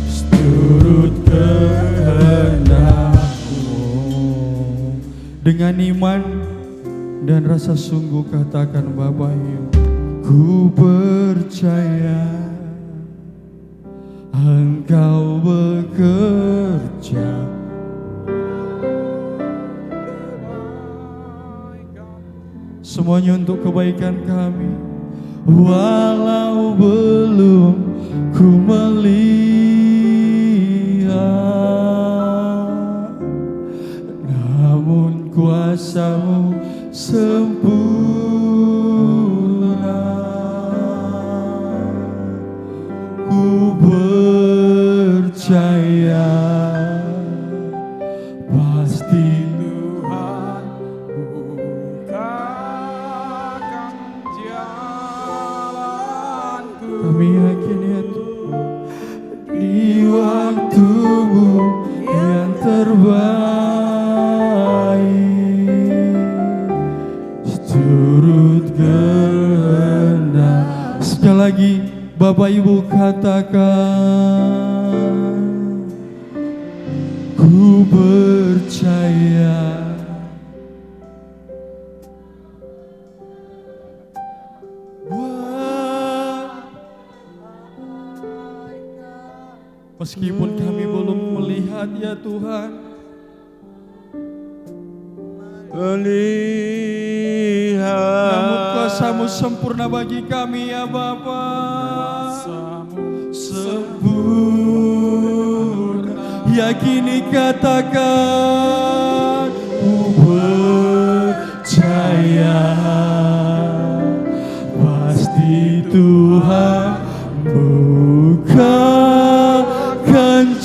seturut kehendak-Mu. Dengan iman dan rasa sungguh katakan Bapak, ku percaya percaya Engkau bekerja. Semuanya untuk kebaikan kami. Walau belum ku melihat, namun kuasa-Mu sempurna. Ku percaya pasti Tuhan bukakan jalanku. kami yakin ya Tuhan, di waktu-Mu yang terbaik, turut kehendak. Sekali lagi Bapak Ibu katakan, ku percaya. Meskipun kami belum melihat ya Tuhan, namun kuasa-Mu sempurna bagi kami ya Bapa. Sempurna. Yakini katakan, ku percaya pasti Tuhan bukakan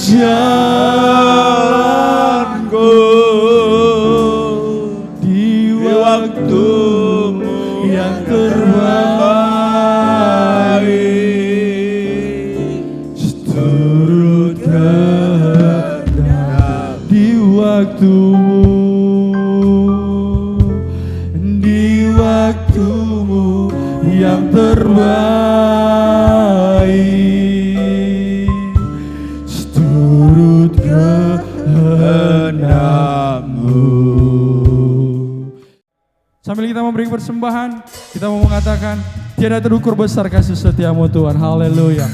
jalanku di waktu-Mu yang terbaik, turut kehendak di waktu-Mu, di waktu-Mu yang terbaik, turut kehendak-Mu. Sambil kita memberi persembahan, kita mau mengatakan, tiada terukur besar kasih setia-Mu Tuhan. Haleluya.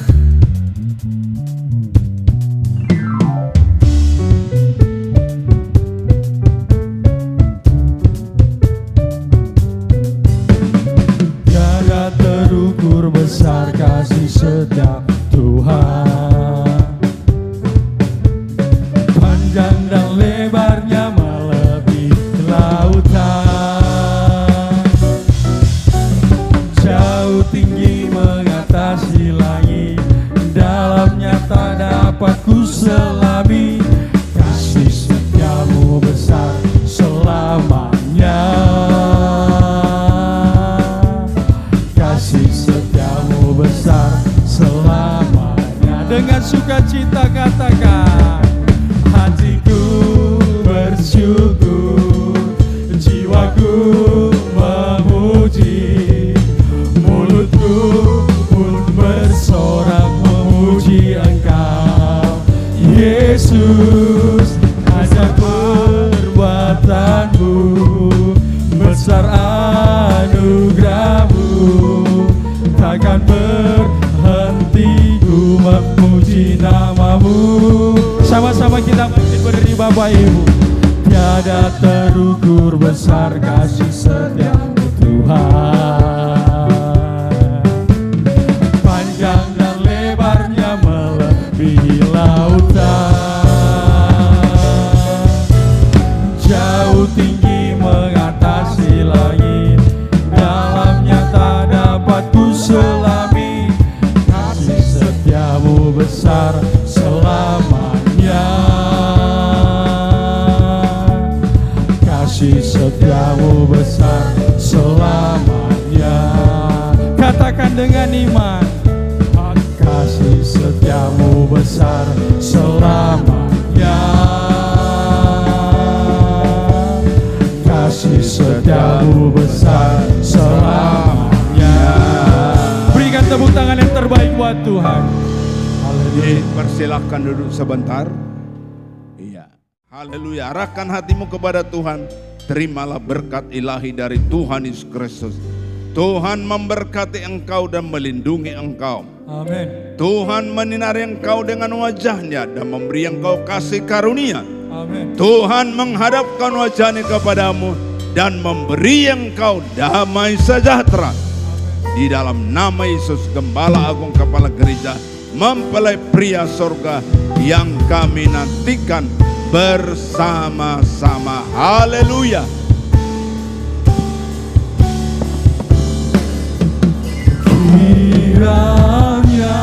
Tiada terukur besar kasih setia Tuhan, panjang dan lebarnya melebihi lautan, jauh tinggi mengatasi langit, dalamnya tak dapat ku selami. Kasih setia-Mu besar selamanya, kasih setia-Mu besar selamanya. Dengan sukacita katakan, hatiku bersyukur, jiwaku memuji, mulutku pun bersorak memuji Engkau Yesus. Ajar perbuatan-Mu, besar anugerah-Mu, takkan berhenti ku memuji nama-Mu. Sama-sama kita bangkit berdiri Bapak Ibu. Tiada terukur besar kasih setia-Mu Tuhan, panjang dan lebarnya melebihi lautan, jauh tinggi mengatasi langit, dalamnya tak dapat ku selami. Kasih setia-Mu besar selamanya, kasih setia-Mu besar selamanya. Katakan dengan iman, kasih setia-Mu besar selamanya, kasih setia-Mu besar selamanya. Berikan tepuk tangan yang terbaik buat Tuhan. Haleluya. Persilahkan duduk sebentar. Iya. Haleluya. Arahkan hatimu kepada Tuhan. Terimalah berkat ilahi dari Tuhan Yesus Kristus. Tuhan memberkati engkau dan melindungi engkau. Amin. Tuhan menyinari engkau dengan wajahnya dan memberi engkau kasih karunia. Amin. Tuhan menghadapkan wajahnya kepadamu dan memberi engkau damai sejahtera. Di dalam nama Yesus, Gembala Agung Kepala Gereja, mempelai pria surga yang kami nantikan bersama-sama. Haleluya. Kiranya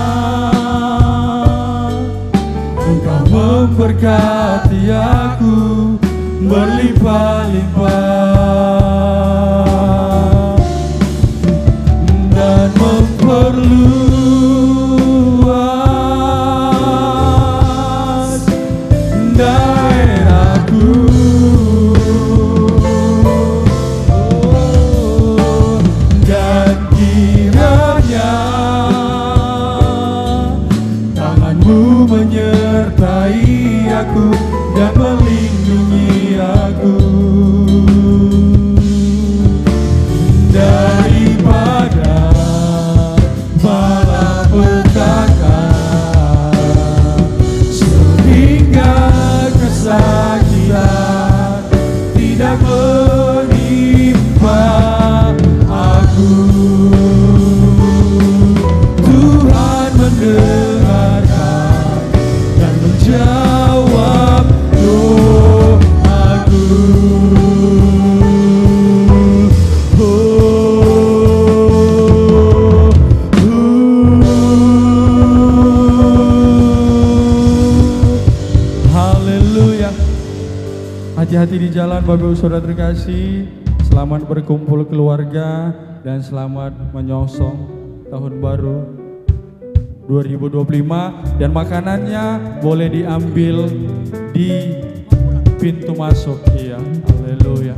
Engkau memberkati aku berlimpah-limpah dan memperluas daerahku. Dan kiranya tanganmu menyertai aku dan melindungi aku daripada malapetaka sehingga kesakitan tidak menimpa aku. Tuhan mendengarkan dan menjawab doaku. Haleluya. Hati-hati di jalan Bapak Ibu Saudara terkasih. Selamat berkumpul keluarga dan selamat menyongsong tahun baru 2025, dan makanannya boleh diambil di pintu masuk. Iya, haleluya.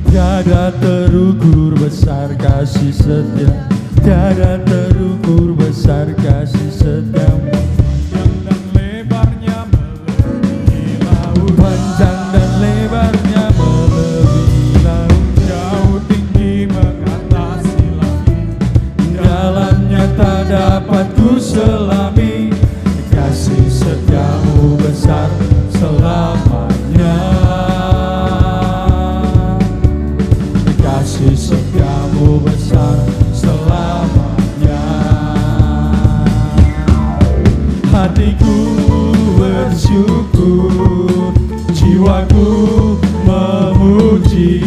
Tiada terukur besar kasih setia, tiada terukur besar kasih setiamu. Panjang dan lebarnya melebihi laut, jauh tinggi mengatasi langit. Dalamnya tak dapat ku selami, kasih setiamu besar selamanya. Kasih setiamu besar selamanya. Hatiku bersyukur, jiwaku memuji,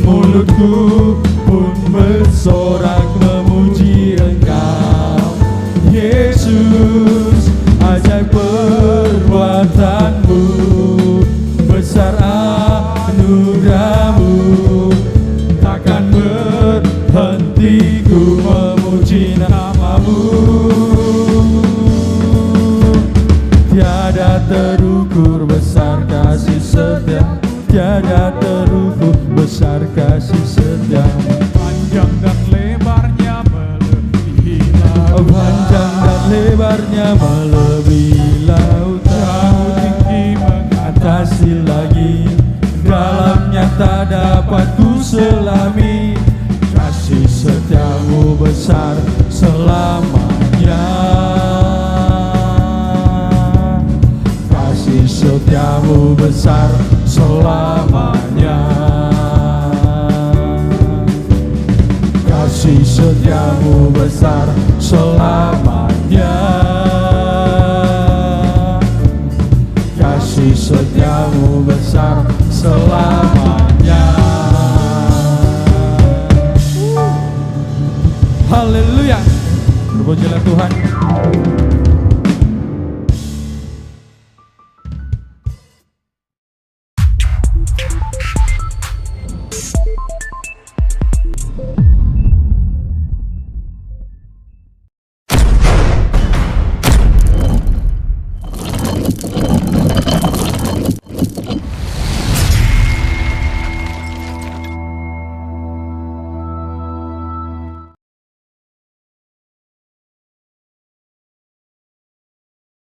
mulutku pun bersorak memuji Engkau, Yesus. Ajaib perbuatanmu, besar anugerahmu, takkan berhenti ku memuji namamu. Tiada terukur besar kasih setia, tiada terukur besar kasih setia. Panjang dan lebarnya melebihi laut, panjang dan lebarnya melebihi laut, jauh tinggi mengatasi lagi. Dalamnya tak dapat ku selami, kasih setiamu besar selamanya. Kasih setiamu besar selamanya. Kasih setiamu besar selamanya. Kasih setiamu besar selamanya. Haleluya. Berpujilah Tuhan.